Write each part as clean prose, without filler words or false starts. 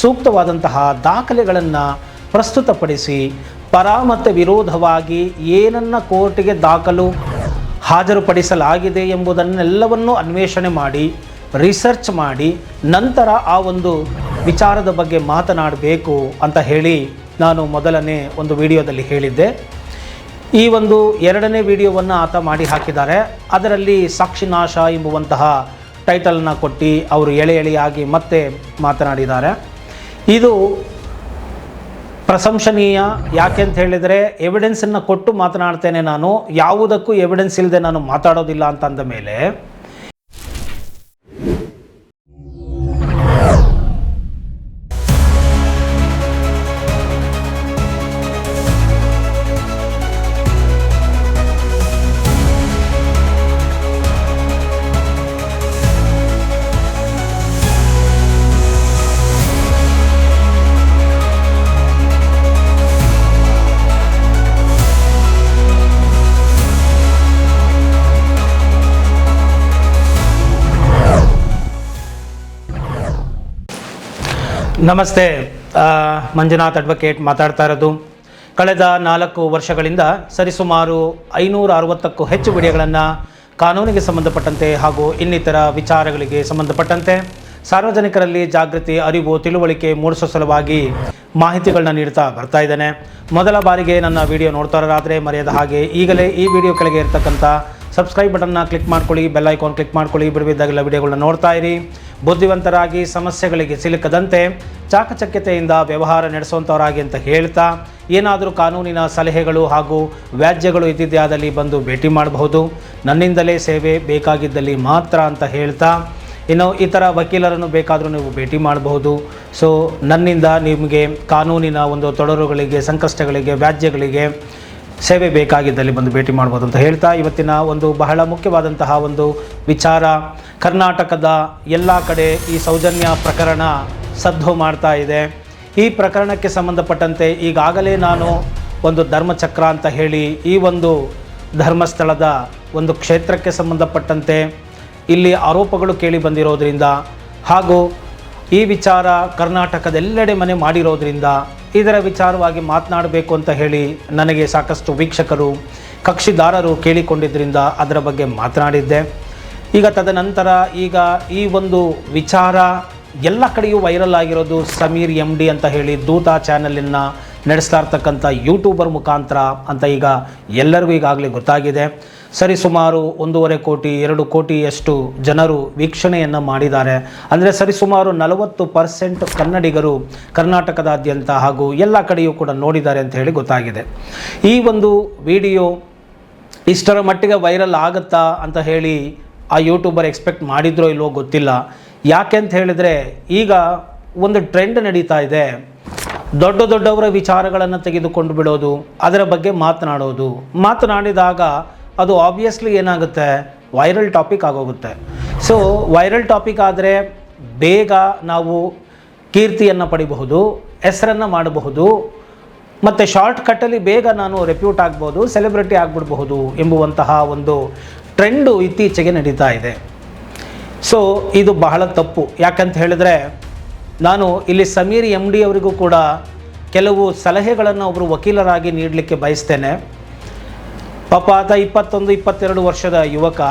ಸೂಕ್ತವಾದಂತಹ ದಾಖಲೆಗಳನ್ನು ಪ್ರಸ್ತುತಪಡಿಸಿ ಪರ ಮತ್ತು ವಿರೋಧವಾಗಿ ಏನನ್ನು ಕೋರ್ಟಿಗೆ ದಾಖಲು ಹಾಜರುಪಡಿಸಲಾಗಿದೆ ಎಂಬುದನ್ನೆಲ್ಲವನ್ನೂ ಅನ್ವೇಷಣೆ ಮಾಡಿ ರಿಸರ್ಚ್ ಮಾಡಿ ನಂತರ ಆ ಒಂದು ವಿಚಾರದ ಬಗ್ಗೆ ಮಾತನಾಡಬೇಕು ಅಂತ ಹೇಳಿ ನಾನು ಮೊದಲನೇ ಒಂದು ವಿಡಿಯೋದಲ್ಲಿ ಹೇಳಿದ್ದೆ. ಈ ಒಂದು ಎರಡನೇ ವಿಡಿಯೋವನ್ನು ಆತ ಮಾಡಿ ಹಾಕಿದ್ದಾರೆ. ಅದರಲ್ಲಿ ಸಾಕ್ಷಿನಾಶ ಎಂಬುವಂತಹ ಟೈಟಲನ್ನು ಕೊಟ್ಟು ಅವರು ಎಳೆಯಾಗಿ ಮತ್ತೆ ಮಾತನಾಡಿದ್ದಾರೆ. ಇದು ಪ್ರಶಂಸನೀಯ. ಯಾಕೆ ಅಂತ ಹೇಳಿದರೆ ಎವಿಡೆನ್ಸನ್ನು ಕೊಟ್ಟು ಮಾತನಾಡ್ತೇನೆ, ನಾನು ಯಾವುದಕ್ಕೂ ಎವಿಡೆನ್ಸ್ ಇಲ್ಲದೆ ನಾನು ಮಾತಾಡೋದಿಲ್ಲ ಅಂತ ಅಂದ ಮೇಲೆ ನಮಸ್ತೆ, ಮಂಜುನಾಥ್ ಅಡ್ವೊಕೇಟ್ ಮಾತಾಡ್ತಾ ಇರೋದು. ಕಳೆದ 4 ವರ್ಷಗಳಿಂದ ಸರಿಸುಮಾರು 560ಕ್ಕೂ ಹೆಚ್ಚು ವಿಡಿಯೋಗಳನ್ನು ಕಾನೂನಿಗೆ ಸಂಬಂಧಪಟ್ಟಂತೆ ಹಾಗೂ ಇನ್ನಿತರ ವಿಚಾರಗಳಿಗೆ ಸಂಬಂಧಪಟ್ಟಂತೆ ಸಾರ್ವಜನಿಕರಲ್ಲಿ ಜಾಗೃತಿ, ಅರಿವು, ತಿಳುವಳಿಕೆ ಮೂಡಿಸೋ ಸಲುವಾಗಿ ಮಾಹಿತಿಗಳನ್ನ ನೀಡ್ತಾ ಬರ್ತಾ ಇದ್ದೇನೆ. ಮೊದಲ ಬಾರಿಗೆ ನನ್ನ ವಿಡಿಯೋ ನೋಡ್ತಾರಾದರೆ ಮರೆಯದ ಹಾಗೆ ಈಗಲೇ ಈ ವಿಡಿಯೋ ಕೆಳಗೆ ಇರ್ತಕ್ಕಂಥ ಸಬ್ಸ್ಕ್ರೈಬ್ ಬಟನ್ನ ಕ್ಲಿಕ್ ಮಾಡ್ಕೊಳ್ಳಿ, ಬೆಲ್ ಐಕಾನ್ ಕ್ಲಿಕ್ ಮಾಡ್ಕೊಳ್ಳಿ. ಬಿಡುವಿದ್ದಾಗೆಲ್ಲ ವಿಡಿಯೋಗಳನ್ನ ನೋಡ್ತಾ ಇರಿ. ಬುದ್ಧಿವಂತರಾಗಿ ಸಮಸ್ಯೆಗಳಿಗೆ ಸಿಲುಕದಂತೆ ಚಾಕಚಕ್ಯತೆಯಿಂದ ವ್ಯವಹಾರ ನಡೆಸುವಂಥವರಾಗಿ ಅಂತ ಹೇಳ್ತಾ, ಏನಾದರೂ ಕಾನೂನಿನ ಸಲಹೆಗಳು ಹಾಗೂ ವ್ಯಾಜ್ಯಗಳು ಇದ್ದಿದ್ದೇ ಆದಲ್ಲಿ ಬಂದು ಭೇಟಿ ಮಾಡಬಹುದು. ನನ್ನಿಂದಲೇ ಸೇವೆ ಬೇಕಾಗಿದ್ದಲ್ಲಿ ಮಾತ್ರ ಅಂತ ಹೇಳ್ತಾ, ಇನ್ನು ಇತರ ವಕೀಲರನ್ನು ಬೇಕಾದರೂ ನೀವು ಭೇಟಿ ಮಾಡಬಹುದು. ಸೊ ನನ್ನಿಂದ ನಿಮಗೆ ಕಾನೂನಿನ ಒಂದು ತೊಡರುಗಳಿಗೆ, ಸಂಕಷ್ಟಗಳಿಗೆ, ವ್ಯಾಜ್ಯಗಳಿಗೆ ಸೇವೆ ಬೇಕಾಗಿದ್ದಲ್ಲಿ ಬಂದು ಭೇಟಿ ಮಾಡ್ಬೋದು ಅಂತ ಹೇಳ್ತಾ, ಇವತ್ತಿನ ಒಂದು ಬಹಳ ಮುಖ್ಯವಾದಂತಹ ಒಂದು ವಿಚಾರ, ಕರ್ನಾಟಕದ ಎಲ್ಲ ಕಡೆ ಈ ಸೌಜನ್ಯ ಪ್ರಕರಣ ಸದ್ದು ಮಾಡ್ತಾ ಇದೆ. ಈ ಪ್ರಕರಣಕ್ಕೆ ಸಂಬಂಧಪಟ್ಟಂತೆ ಈಗಾಗಲೇ ನಾನು ಒಂದು ಧರ್ಮಚಕ್ರ ಅಂತ ಹೇಳಿ ಈ ಒಂದು ಧರ್ಮಸ್ಥಳದ ಒಂದು ಕ್ಷೇತ್ರಕ್ಕೆ ಸಂಬಂಧಪಟ್ಟಂತೆ ಇಲ್ಲಿ ಆರೋಪಗಳು ಕೇಳಿ ಬಂದಿರೋದ್ರಿಂದ ಹಾಗೂ ಈ ವಿಚಾರ ಕರ್ನಾಟಕದೆಲ್ಲೆಡೆ ಮನೆ ಮಾಡಿರೋದ್ರಿಂದ ಇದರ ವಿಚಾರವಾಗಿ ಮಾತನಾಡಬೇಕು ಅಂತ ಹೇಳಿ ನನಗೆ ಸಾಕಷ್ಟು ವೀಕ್ಷಕರು, ಕಕ್ಷಿದಾರರು ಕೇಳಿಕೊಂಡಿದ್ದರಿಂದ ಅದರ ಬಗ್ಗೆ ಮಾತನಾಡಿದ್ದೆ. ಈಗ ತದನಂತರ ಈಗ ಈ ಒಂದು ವಿಚಾರ ಎಲ್ಲ ಕಡೆಯೂ ವೈರಲ್ ಆಗಿರೋದು ಸಮೀರ್ MD ಅಂತ ಹೇಳಿ ದೂತ ಚಾನಲನ್ನು ನಡೆಸ್ತಾ ಇರ್ತಕ್ಕಂಥ ಯೂಟ್ಯೂಬರ್ ಮುಖಾಂತರ ಅಂತ ಈಗ ಎಲ್ಲರಿಗೂ ಈಗಾಗಲೇ ಗೊತ್ತಾಗಿದೆ. ಸರಿಸುಮಾರು 1.5 ಕೋಟಿ 2 ಕೋಟಿಯಷ್ಟು ಜನರು ವೀಕ್ಷಣೆಯನ್ನು ಮಾಡಿದ್ದಾರೆ. ಅಂದರೆ ಸರಿಸುಮಾರು 40% ಕನ್ನಡಿಗರು ಕರ್ನಾಟಕದಾದ್ಯಂತ ಹಾಗೂ ಎಲ್ಲ ಕಡೆಯೂ ಕೂಡ ನೋಡಿದ್ದಾರೆ ಅಂತ ಹೇಳಿ ಗೊತ್ತಾಗಿದೆ. ಈ ಒಂದು ವಿಡಿಯೋ ಇಷ್ಟರ ಮಟ್ಟಿಗೆ ವೈರಲ್ ಆಗುತ್ತಾ ಅಂತ ಹೇಳಿ ಆ ಯೂಟ್ಯೂಬರ್ ಎಕ್ಸ್ಪೆಕ್ಟ್ ಮಾಡಿದ್ರೋ ಇಲ್ವೋ ಗೊತ್ತಿಲ್ಲ. ಯಾಕೆ ಅಂತ ಹೇಳಿದರೆ ಈಗ ಒಂದು ಟ್ರೆಂಡ್ ನಡೀತಾ ಇದೆ. ದೊಡ್ಡವರ ವಿಚಾರಗಳನ್ನು ತೆಗೆದುಕೊಂಡು ಬಿಡೋದು, ಅದರ ಬಗ್ಗೆ ಮಾತನಾಡಿದಾಗ ಅದು ಆಬ್ವಿಯಸ್ಲಿ ಏನಾಗುತ್ತೆ, ವೈರಲ್ ಟಾಪಿಕ್ ಆಗೋಗುತ್ತೆ. ಸೊ ವೈರಲ್ ಟಾಪಿಕ್ ಆದರೆ ಬೇಗ ನಾವು ಕೀರ್ತಿಯನ್ನು ಪಡಿಬಹುದು, ಹೆಸರನ್ನು ಮಾಡಬಹುದು, ಮತ್ತು ಶಾರ್ಟ್ಕಟ್ಟಲ್ಲಿ ಬೇಗ ನಾನು ರೆಪ್ಯೂಟ್ ಆಗ್ಬೋದು, ಸೆಲೆಬ್ರಿಟಿ ಆಗಿಬಿಡಬಹುದು ಎಂಬುವಂತಹ ಒಂದು ಟ್ರೆಂಡು ಇತ್ತೀಚೆಗೆ ನಡೀತಾ ಇದೆ. ಸೊ ಇದು ಬಹಳ ತಪ್ಪು. ಯಾಕಂತ ಹೇಳಿದ್ರೆ ನಾನು ಇಲ್ಲಿ ಸಮೀರ್ MD ಅವರಿಗೂ ಕೂಡ ಕೆಲವು ಸಲಹೆಗಳನ್ನು ಒಬ್ಬರು ವಕೀಲರಾಗಿ ನೀಡಲಿಕ್ಕೆ ಬಯಸ್ತೇನೆ. ಪಾಪ ಆತ 21-22 ವರ್ಷದ ಯುವಕ.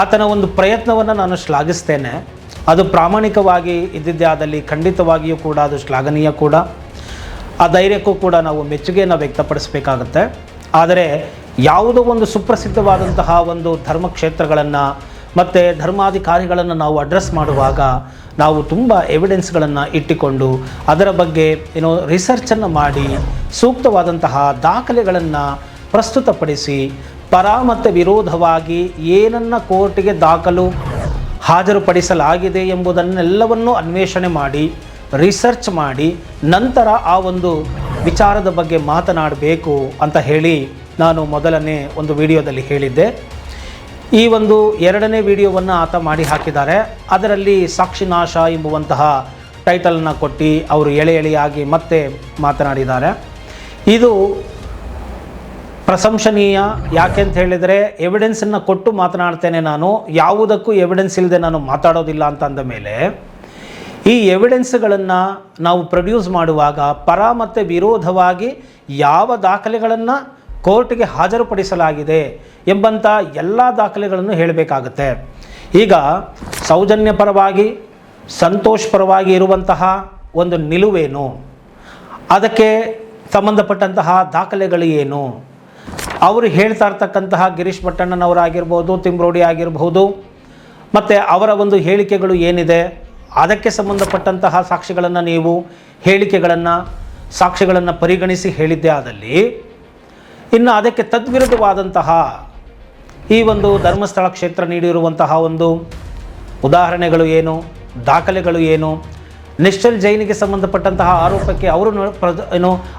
ಆತನ ಒಂದು ಪ್ರಯತ್ನವನ್ನು ನಾನು ಶ್ಲಾಘಿಸ್ತೇನೆ. ಅದು ಪ್ರಾಮಾಣಿಕವಾಗಿ ಇದ್ದಿದ್ದೇ ಆದಲ್ಲಿ ಖಂಡಿತವಾಗಿಯೂ ಕೂಡ ಅದು ಶ್ಲಾಘನೀಯ ಕೂಡ. ಆ ಧೈರ್ಯಕ್ಕೂ ಕೂಡ ನಾವು ಮೆಚ್ಚುಗೆಯನ್ನು ವ್ಯಕ್ತಪಡಿಸಬೇಕಾಗುತ್ತೆ. ಆದರೆ ಯಾವುದೋ ಒಂದು ಸುಪ್ರಸಿದ್ಧವಾದಂತಹ ಒಂದು ಧರ್ಮಕ್ಷೇತ್ರಗಳನ್ನು ಮತ್ತು ಧರ್ಮಾಧಿಕಾರಿಗಳನ್ನು ನಾವು ಅಡ್ರೆಸ್ ಮಾಡುವಾಗ ನಾವು ತುಂಬ ಎವಿಡೆನ್ಸ್ಗಳನ್ನು ಇಟ್ಟುಕೊಂಡು ಅದರ ಬಗ್ಗೆ ರಿಸರ್ಚನ್ನು ಮಾಡಿ ಸೂಕ್ತವಾದಂತಹ ದಾಖಲೆಗಳನ್ನು ಪ್ರಸ್ತುತಪಡಿಸಿ ಪರ ಮತ್ತು ವಿರೋಧವಾಗಿ ಏನನ್ನು ಕೋರ್ಟಿಗೆ ದಾಖಲು ಹಾಜರುಪಡಿಸಲಾಗಿದೆ ಎಂಬುದನ್ನೆಲ್ಲವನ್ನೂ ಅನ್ವೇಷಣೆ ಮಾಡಿ ರಿಸರ್ಚ್ ಮಾಡಿ ನಂತರ ಆ ಒಂದು ವಿಚಾರದ ಬಗ್ಗೆ ಮಾತನಾಡಬೇಕು ಅಂತ ಹೇಳಿ ನಾನು ಮೊದಲನೇ ಒಂದು ವಿಡಿಯೋದಲ್ಲಿ ಹೇಳಿದ್ದೆ. ಈ ಒಂದು ಎರಡನೇ ವಿಡಿಯೋವನ್ನು ಆತ ಮಾಡಿ ಹಾಕಿದ್ದಾರೆ. ಅದರಲ್ಲಿ ಸಾಕ್ಷಿನಾಶ ಎಂಬುವಂತಹ ಟೈಟಲನ್ನು ಕೊಟ್ಟು ಅವರು ಎಳೆಯಾಗಿ ಮತ್ತೆ ಮಾತನಾಡಿದ್ದಾರೆ. ಇದು ಪ್ರಶಂಸನೀಯ. ಯಾಕೆ ಅಂತ ಹೇಳಿದರೆ ಎವಿಡೆನ್ಸನ್ನು ಕೊಟ್ಟು ಮಾತನಾಡ್ತೇನೆ, ನಾನು ಯಾವುದಕ್ಕೂ ಎವಿಡೆನ್ಸ್ ಇಲ್ಲದೆ ನಾನು ಮಾತಾಡೋದಿಲ್ಲ ಅಂತ ಅಂದ ಮೇಲೆ ಈ ಎವಿಡೆನ್ಸ್ಗಳನ್ನು ನಾವು ಪ್ರೊಡ್ಯೂಸ್ ಮಾಡುವಾಗ ಪರ ಮತ್ತು ವಿರೋಧವಾಗಿ ಯಾವ ದಾಖಲೆಗಳನ್ನು ಕೋರ್ಟ್ಗೆ ಹಾಜರುಪಡಿಸಲಾಗಿದೆ ಎಂಬಂಥ ಎಲ್ಲ ದಾಖಲೆಗಳನ್ನು ಹೇಳಬೇಕಾಗುತ್ತೆ. ಈಗ ಸೌಜನ್ಯ ಪರವಾಗಿ ಸಂತೋಷ್ ಪರವಾಗಿ ಇರುವಂತಹ ಒಂದು ನಿಲುವೇನು, ಅದಕ್ಕೆ ಸಂಬಂಧಪಟ್ಟಂತಹ ದಾಖಲೆಗಳು ಏನು, ಅವರು ಹೇಳ್ತಾ ಇರ್ತಕ್ಕಂತಹ ಗಿರೀಶ್ ಭಟ್ಟಣ್ಣನವರಾಗಿರ್ಬೋದು, ತಿಮ್ರೋಡಿ ಆಗಿರಬಹುದು, ಮತ್ತು ಅವರ ಒಂದು ಹೇಳಿಕೆಗಳು ಏನಿದೆ ಅದಕ್ಕೆ ಸಂಬಂಧಪಟ್ಟಂತಹ ಸಾಕ್ಷಿಗಳನ್ನು ನೀವು ಹೇಳಿಕೆಗಳನ್ನು ಸಾಕ್ಷಿಗಳನ್ನು ಪರಿಗಣಿಸಿ ಹೇಳಿದ್ದೇ ಆದಲ್ಲಿ, ಇನ್ನು ಅದಕ್ಕೆ ತದ್ವಿರುದ್ಧವಾದಂತಹ ಈ ಒಂದು ಧರ್ಮಸ್ಥಳ ಕ್ಷೇತ್ರ ನೀಡಿರುವಂತಹ ಒಂದು ಉದಾಹರಣೆಗಳು ಏನು, ದಾಖಲೆಗಳು ಏನು, ನಿಶ್ಚಲ್ ಜೈನಿಗೆ ಸಂಬಂಧಪಟ್ಟಂತಹ ಆರೋಪಕ್ಕೆ ಅವರು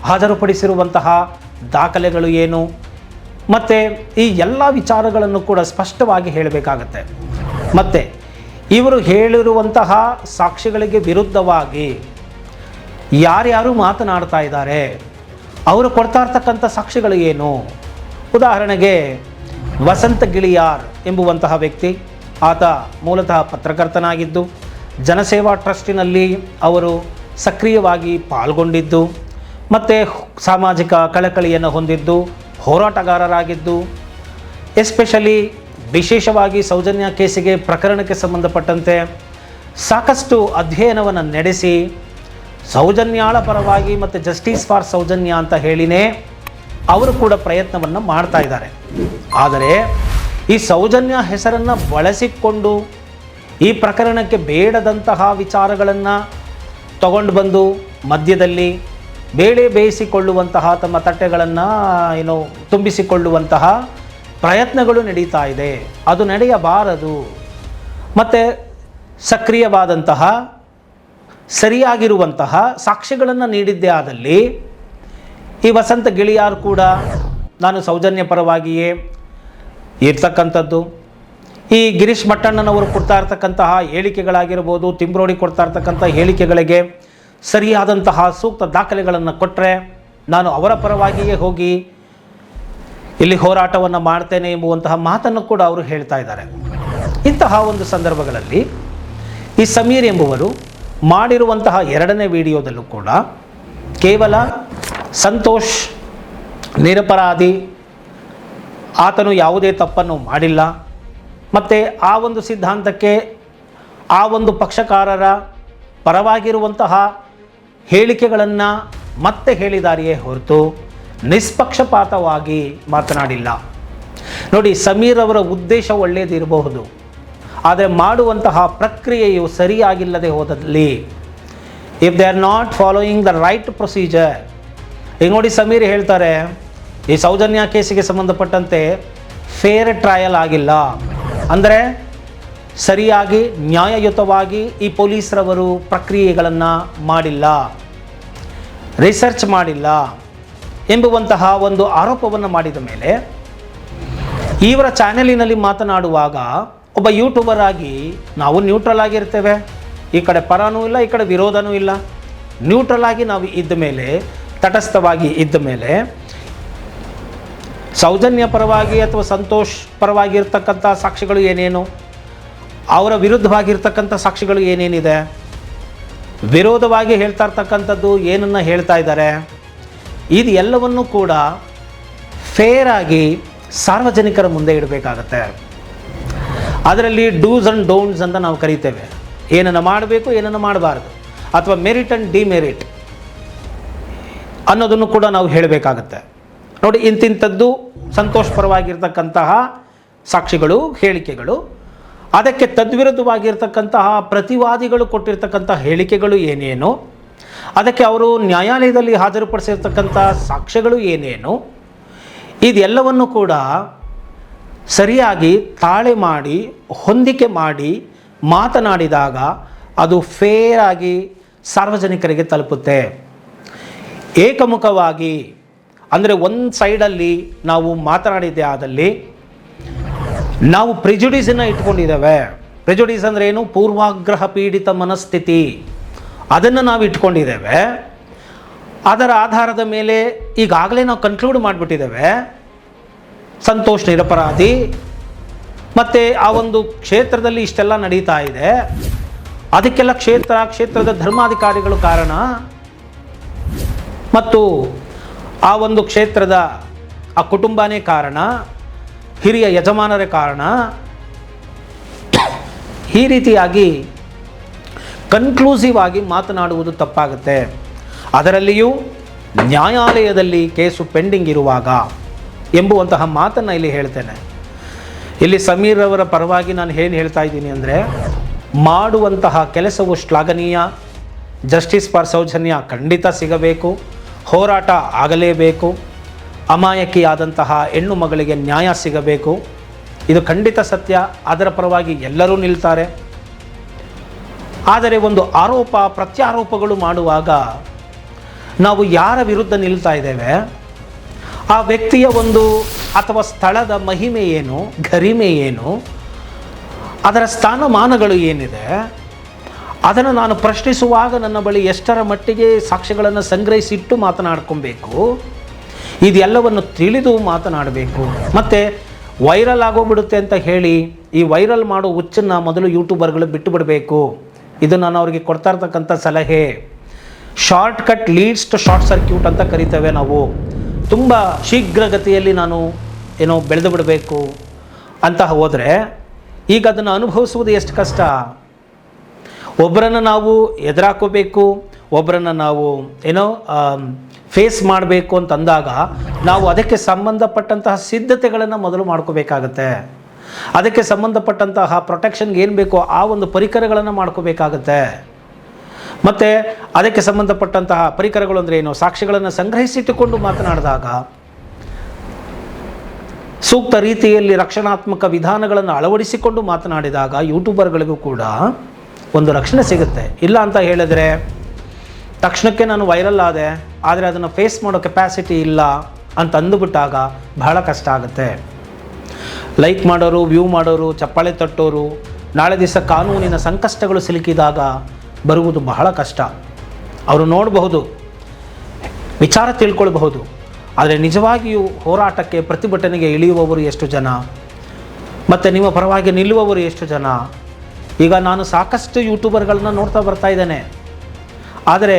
ಹಾಜರುಪಡಿಸಿರುವಂತಹ ದಾಖಲೆಗಳು ಏನು, ಮತ್ತು ಈ ಎಲ್ಲ ವಿಚಾರಗಳನ್ನು ಕೂಡ ಸ್ಪಷ್ಟವಾಗಿ ಹೇಳಬೇಕಾಗತ್ತೆ. ಮತ್ತು ಇವರು ಹೇಳಿರುವಂತಹ ಸಾಕ್ಷಿಗಳಿಗೆ ವಿರುದ್ಧವಾಗಿ ಯಾರ್ಯಾರು ಮಾತನಾಡ್ತಾ ಇದ್ದಾರೆ, ಅವರು ಕೊಡ್ತಾ ಇರ್ತಕ್ಕಂಥ ಸಾಕ್ಷಿಗಳು ಏನು. ಉದಾಹರಣೆಗೆ ವಸಂತ ಗಿಳಿಯಾರ್ ಎಂಬುವಂತಹ ವ್ಯಕ್ತಿ, ಆತ ಮೂಲತಃ ಪತ್ರಕರ್ತನಾಗಿದ್ದು ಜನಸೇವಾ ಟ್ರಸ್ಟಿನಲ್ಲಿ ಅವರು ಸಕ್ರಿಯವಾಗಿ ಪಾಲ್ಗೊಂಡಿದ್ದು ಮತ್ತು ಸಾಮಾಜಿಕ ಕಳಕಳಿಯನ್ನು ಹೊಂದಿದ್ದು, ಹೋರಾಟಗಾರರಾಗಿದ್ದು, ಎಸ್ಪೆಷಲಿ ವಿಶೇಷವಾಗಿ ಸೌಜನ್ಯ ಕೇಸಿಗೆ ಪ್ರಕರಣಕ್ಕೆ ಸಂಬಂಧಪಟ್ಟಂತೆ ಸಾಕಷ್ಟು ಅಧ್ಯಯನವನ್ನು ನಡೆಸಿ ಸೌಜನ್ಯಾಳ ಪರವಾಗಿ ಮತ್ತು ಜಸ್ಟಿಸ್ ಫಾರ್ ಸೌಜನ್ಯ ಅಂತ ಹೇಳಿನೇ ಅವರು ಕೂಡ ಪ್ರಯತ್ನವನ್ನು ಮಾಡ್ತಾ ಇದ್ದಾರೆ. ಆದರೆ ಈ ಸೌಜನ್ಯ ಹೆಸರನ್ನು ಬಳಸಿಕೊಂಡು ಈ ಪ್ರಕರಣಕ್ಕೆ ಬೇಡದಂತಹ ವಿಚಾರಗಳನ್ನು ತಗೊಂಡು ಬಂದು ಮಧ್ಯದಲ್ಲಿ ಬೇಳೆ ಬೇಯಿಸಿಕೊಳ್ಳುವಂತಹ ತಮ್ಮ ತಟ್ಟೆಗಳನ್ನು ತುಂಬಿಸಿಕೊಳ್ಳುವಂತಹ ಪ್ರಯತ್ನಗಳು ನಡೀತಾ ಇದೆ. ಅದು ನಡೆಯಬಾರದು. ಮತ್ತು ಸಕ್ರಿಯವಾದಂತಹ ಸರಿಯಾಗಿರುವಂತಹ ಸಾಕ್ಷ್ಯಗಳನ್ನು ನೀಡಿದ್ದೇ ಆದಲ್ಲಿ ಈ ವಸಂತ ಗಿಳಿಯಾರ್ ಕೂಡ ನಾನು ಸೌಜನ್ಯ ಪರವಾಗಿಯೇ ಇರ್ತಕ್ಕಂಥದ್ದು, ಈ ಗಿರೀಶ್ ಭಟ್ಟಣ್ಣನವರು ಕೊಡ್ತಾ ಇರ್ತಕ್ಕಂತಹ ಹೇಳಿಕೆಗಳಾಗಿರ್ಬೋದು, ತಿಮ್ರೋಡಿ ಕೊಡ್ತಾ ಇರ್ತಕ್ಕಂಥ ಹೇಳಿಕೆಗಳಿಗೆ ಸರಿಯಾದಂತಹ ಸೂಕ್ತ ದಾಖಲೆಗಳನ್ನು ಕೊಟ್ಟರೆ ನಾನು ಅವರ ಪರವಾಗಿಯೇ ಹೋಗಿ ಇಲ್ಲಿ ಹೋರಾಟವನ್ನು ಮಾಡ್ತೇನೆ ಎಂಬುವಂತಹ ಮಾತನ್ನು ಕೂಡ ಅವರು ಹೇಳ್ತಾ ಇದ್ದಾರೆ. ಇಂತಹ ಒಂದು ಸಂದರ್ಭಗಳಲ್ಲಿ ಈ ಸಮೀರ್ ಎಂಬುವರು ಮಾಡಿರುವಂತಹ ಎರಡನೇ ವಿಡಿಯೋದಲ್ಲೂ ಕೂಡ ಕೇವಲ ಸಂತೋಷ್ ನಿರಪರಾಧಿ, ಆತನು ಯಾವುದೇ ತಪ್ಪನ್ನು ಮಾಡಿಲ್ಲ, ಮತ್ತು ಆ ಒಂದು ಸಿದ್ಧಾಂತಕ್ಕೆ ಆ ಒಂದು ಪಕ್ಷಕಾರರ ಪರವಾಗಿರುವಂತಹ ಹೇಳಿಕೆಗಳನ್ನು ಮತ್ತೆ ಹೇಳಿದಾರೆಯೇ ಹೊರತು ನಿಷ್ಪಕ್ಷಪಾತವಾಗಿ ಮಾತನಾಡಿಲ್ಲ. ನೋಡಿ, ಸಮೀರ್ ಅವರ ಉದ್ದೇಶ ಒಳ್ಳೆಯದಿರಬಹುದು, ಆದರೆ ಮಾಡುವಂತಹ ಪ್ರಕ್ರಿಯೆಯು ಸರಿಯಾಗಿಲ್ಲದೆ ಹೋದಲ್ಲಿ, if they are not following the right procedure. ಈಗ ನೋಡಿ, ಸಮೀರ್ ಹೇಳ್ತಾರೆ ಈ ಸೌಜನ್ಯ ಕೇಸಿಗೆ ಸಂಬಂಧಪಟ್ಟಂತೆ ಫೇರ್ ಟ್ರಯಲ್ ಆಗಿಲ್ಲ, ಅಂದರೆ ಸರಿಯಾಗಿ ನ್ಯಾಯಯುತವಾಗಿ ಈ ಪೊಲೀಸರವರು ಪ್ರಕ್ರಿಯೆಗಳನ್ನು ಮಾಡಿಲ್ಲ, ರಿಸರ್ಚ್ ಮಾಡಿಲ್ಲ ಎಂಬುವಂತಹ ಒಂದು ಆರೋಪವನ್ನು ಮಾಡಿದ ಮೇಲೆ ಇವರ ಚಾನೆಲಿನಲ್ಲಿ ಮಾತನಾಡುವಾಗ ಒಬ್ಬ ಯೂಟ್ಯೂಬರ್ ಆಗಿ ನಾವು ನ್ಯೂಟ್ರಲ್ ಆಗಿರ್ತೇವೆ, ಈ ಕಡೆ ಪರನೂ ಇಲ್ಲ, ಈ ಕಡೆ ವಿರೋಧನೂ ಇಲ್ಲ, ನ್ಯೂಟ್ರಲ್ ಆಗಿ ನಾವು ಇದ್ದ ಮೇಲೆ, ತಟಸ್ಥವಾಗಿ ಇದ್ದ ಮೇಲೆ ಸೌಜನ್ಯ ಪರವಾಗಿ ಅಥವಾ ಸಂತೋಷ್ ಪರವಾಗಿ ಇರ್ತಕ್ಕಂಥ ಸಾಕ್ಷಿಗಳು ಏನೇನು, ಅವರ ವಿರುದ್ಧವಾಗಿರ್ತಕ್ಕಂಥ ಸಾಕ್ಷಿಗಳು ಏನೇನಿದೆ, ವಿರೋಧವಾಗಿ ಹೇಳ್ತಾ ಇರ್ತಕ್ಕಂಥದ್ದು ಏನನ್ನು ಹೇಳ್ತಾ ಇದ್ದಾರೆ, ಇದು ಎಲ್ಲವನ್ನೂ ಕೂಡ ಫೇರ್ ಆಗಿ ಸಾರ್ವಜನಿಕರ ಮುಂದೆ ಇಡಬೇಕಾಗತ್ತೆ. ಅದರಲ್ಲಿ ಡೂಸ್ ಆ್ಯಂಡ್ ಡೋಂಟ್ಸ್ ಅಂತ ನಾವು ಕರಿತೇವೆ. ಏನನ್ನು ಮಾಡಬೇಕು, ಏನನ್ನು ಮಾಡಬಾರ್ದು, ಅಥವಾ ಮೆರಿಟ್ ಆ್ಯಂಡ್ ಡಿಮೆರಿಟ್ ಅನ್ನೋದನ್ನು ಕೂಡ ನಾವು ಹೇಳಬೇಕಾಗತ್ತೆ. ನೋಡಿ, ಇಂತಿಂಥದ್ದು ಸಂತೋಷ್ ಪರವಾಗಿರ್ತಕ್ಕಂತಹ ಸಾಕ್ಷಿಗಳು, ಹೇಳಿಕೆಗಳು, ಅದಕ್ಕೆ ತದ್ವಿರುದ್ಧವಾಗಿರ್ತಕ್ಕಂತಹ ಪ್ರತಿವಾದಿಗಳು ಕೊಟ್ಟಿರ್ತಕ್ಕಂಥ ಹೇಳಿಕೆಗಳು ಏನೇನು, ಅದಕ್ಕೆ ಅವರು ನ್ಯಾಯಾಲಯದಲ್ಲಿ ಹಾಜರುಪಡಿಸಿರ್ತಕ್ಕಂಥ ಸಾಕ್ಷ್ಯಗಳು ಏನೇನು, ಇದೆಲ್ಲವನ್ನು ಕೂಡ ಸರಿಯಾಗಿ ತಾಳೆ ಮಾಡಿ ಹೊಂದಿಕೆ ಮಾಡಿ ಮಾತನಾಡಿದಾಗ ಅದು ಫೇರ್ ಆಗಿ ಸಾರ್ವಜನಿಕರಿಗೆ ತಲುಪುತ್ತೆ. ಏಕಮುಖವಾಗಿ ಅಂದರೆ ಒಂದು ಸೈಡಲ್ಲಿ ನಾವು ಮಾತನಾಡಿದ್ದೇ ಆದಲ್ಲಿ ನಾವು ಪ್ರಿಜುಡಿಸನ್ನು ಇಟ್ಕೊಂಡಿದ್ದೇವೆ. ಪ್ರಿಜುಡಿಸ್ ಅಂದರೆ ಏನು? ಪೂರ್ವಾಗ್ರಹ ಪೀಡಿತ ಮನಸ್ಥಿತಿ, ಅದನ್ನು ನಾವು ಇಟ್ಕೊಂಡಿದ್ದೇವೆ. ಅದರ ಆಧಾರದ ಮೇಲೆ ಈಗಾಗಲೇ ನಾವು ಕನ್ಕ್ಲೂಡ್ ಮಾಡಿಬಿಟ್ಟಿದ್ದೇವೆ ಸಂತೋಷ್ ನಿರಪರಾಧಿ, ಮತ್ತು ಆ ಒಂದು ಕ್ಷೇತ್ರದಲ್ಲಿ ಇಷ್ಟೆಲ್ಲ ನಡೀತಾ ಇದೆ, ಅದಕ್ಕೆಲ್ಲ ಕ್ಷೇತ್ರದ ಧರ್ಮಾಧಿಕಾರಿಗಳು ಕಾರಣ, ಮತ್ತು ಆ ಒಂದು ಕ್ಷೇತ್ರದ ಆ ಕುಟುಂಬನೇ ಕಾರಣ, ಹಿರಿಯ ಯಜಮಾನರೇ ಕಾರಣ. ಈ ರೀತಿಯಾಗಿ ಕನ್ಕ್ಲೂಸಿವ್ ಆಗಿ ಮಾತನಾಡುವುದು ತಪ್ಪಾಗುತ್ತೆ. ಅದರಲ್ಲಿಯೂ ನ್ಯಾಯಾಲಯದಲ್ಲಿ ಕೇಸು ಪೆಂಡಿಂಗ್ ಇರುವಾಗ ಎಂಬುವಂತಹ ಮಾತನ್ನು ಇಲ್ಲಿ ಹೇಳ್ತೇನೆ. ಇಲ್ಲಿ ಸಮೀರ್ ಅವರ ಪರವಾಗಿ ನಾನು ಏನು ಹೇಳ್ತಾ ಇದ್ದೀನಿ ಅಂದರೆ, ಮಾಡುವಂತಹ ಕೆಲಸವು ಶ್ಲಾಘನೀಯ, ಜಸ್ಟಿಸ್ ಫಾರ್ ಸೌಜನ್ಯ ಖಂಡಿತ ಸಿಗಬೇಕು, ಹೋರಾಟ ಆಗಲೇಬೇಕು, ಅಮಾಯಕಿಯಾದಂತಹ ಹೆಣ್ಣು ಮಗಳಿಗೆ ನ್ಯಾಯ ಸಿಗಬೇಕು, ಇದು ಖಂಡಿತ ಸತ್ಯ. ಅದರ ಪರವಾಗಿ ಎಲ್ಲರೂ ನಿಲ್ತಾರೆ. ಆದರೆ ಒಂದು ಆರೋಪ ಪ್ರತ್ಯಾರೋಪಗಳು ಮಾಡುವಾಗ ನಾವು ಯಾರ ವಿರುದ್ಧ ನಿಲ್ತಾ ಇದ್ದೇವೆ, ಆ ವ್ಯಕ್ತಿಯ ಒಂದು ಅಥವಾ ಸ್ಥಳದ ಮಹಿಮೆ ಏನು, ಗರಿಮೆ ಏನು, ಅದರ ಸ್ಥಾನಮಾನಗಳು ಏನಿದೆ, ಅದನ್ನು ನಾನು ಪ್ರಶ್ನಿಸುವಾಗ ನನ್ನ ಬಳಿ ಎಷ್ಟರ ಮಟ್ಟಿಗೆ ಸಾಕ್ಷ್ಯಗಳನ್ನು ಸಂಗ್ರಹಿಸಿಟ್ಟು ಮಾತನಾಡ್ಕೊಬೇಕು, ಇದೆಲ್ಲವನ್ನು ತಿಳಿದು ಮಾತನಾಡಬೇಕು. ಮತ್ತು ವೈರಲ್ ಆಗೋಗ್ಬಿಡುತ್ತೆ ಅಂತ ಹೇಳಿ ಈ ವೈರಲ್ ಮಾಡೋ ಹುಚ್ಚನ್ನು ಮೊದಲು ಯೂಟ್ಯೂಬರ್ಗಳು ಬಿಟ್ಟು ಬಿಡಬೇಕು. ಇದು ನಾನು ಅವರಿಗೆ ಕೊಡ್ತಾ ಇರ್ತಕ್ಕಂಥ ಸಲಹೆ. Short cut leads to short circuit ಅಂತ ಕರಿತೇವೆ ನಾವು. ತುಂಬ ಶೀಘ್ರಗತಿಯಲ್ಲಿ ನಾನು ಬೆಳೆದು ಬಿಡಬೇಕು ಅಂತ ಹೋದರೆ ಈಗ ಅದನ್ನು ಅನುಭವಿಸುವುದು ಎಷ್ಟು ಕಷ್ಟ. ಒಬ್ಬರನ್ನು ನಾವು ಎದುರಾಕೋಬೇಕು, ಒಬ್ಬರನ್ನು ನಾವು ಫೇಸ್ ಮಾಡಬೇಕು ಅಂತಂದಾಗ ನಾವು ಅದಕ್ಕೆ ಸಂಬಂಧಪಟ್ಟಂತಹ ಸಿದ್ಧತೆಗಳನ್ನು ಮೊದಲು ಮಾಡ್ಕೋಬೇಕಾಗತ್ತೆ. ಅದಕ್ಕೆ ಸಂಬಂಧಪಟ್ಟಂತಹ ಪ್ರೊಟೆಕ್ಷನ್ಗೆ ಏನು ಬೇಕೋ ಆ ಒಂದು ಪರಿಕರಗಳನ್ನು ಮಾಡ್ಕೋಬೇಕಾಗತ್ತೆ. ಮತ್ತು ಅದಕ್ಕೆ ಸಂಬಂಧಪಟ್ಟಂತಹ ಪರಿಕರಗಳು ಅಂದರೆ ಏನು, ಸಾಕ್ಷಿಗಳನ್ನು ಸಂಗ್ರಹಿಸಿಟ್ಟುಕೊಂಡು ಮಾತನಾಡಿದಾಗ, ಸೂಕ್ತ ರೀತಿಯಲ್ಲಿ ರಕ್ಷಣಾತ್ಮಕ ವಿಧಾನಗಳನ್ನು ಅಳವಡಿಸಿಕೊಂಡು ಮಾತನಾಡಿದಾಗ ಯೂಟ್ಯೂಬರ್ಗಳಿಗೂ ಕೂಡ ಒಂದು ರಕ್ಷಣೆ ಸಿಗುತ್ತೆ. ಇಲ್ಲ ಅಂತ ಹೇಳಿದರೆ ತಕ್ಷಣಕ್ಕೆ ನಾನು ವೈರಲ್ ಆದೆ, ಆದರೆ ಅದನ್ನು ಫೇಸ್ ಮಾಡೋ ಕೆಪ್ಯಾಸಿಟಿ ಇಲ್ಲ ಅಂತ ಅಂದುಬಿಟ್ಟಾಗ ಬಹಳ ಕಷ್ಟ ಆಗುತ್ತೆ. ಲೈಕ್ ಮಾಡೋರು, ವ್ಯೂ ಮಾಡೋರು, ಚಪ್ಪಾಳೆ ತಟ್ಟೋರು ನಾಳೆ ದಿವಸ ಕಾನೂನಿನ ಸಂಕಷ್ಟಗಳು ಸಿಲುಕಿದಾಗ ಬರುವುದು ಬಹಳ ಕಷ್ಟ. ಅವರು ನೋಡಬಹುದು, ವಿಚಾರ ತಿಳ್ಕೊಳ್ಬಹುದು, ಆದರೆ ನಿಜವಾಗಿಯೂ ಹೋರಾಟಕ್ಕೆ ಪ್ರತಿಭಟನೆಗೆ ಇಳಿಯುವವರು ಎಷ್ಟು ಜನ, ಮತ್ತು ನಿಮ್ಮ ಪರವಾಗಿ ನಿಲ್ಲುವವರು ಎಷ್ಟು ಜನ. ಈಗ ನಾನು ಸಾಕಷ್ಟು ಯೂಟ್ಯೂಬರ್ಗಳನ್ನ ನೋಡ್ತಾ ಬರ್ತಾ ಇದ್ದೇನೆ. ಆದರೆ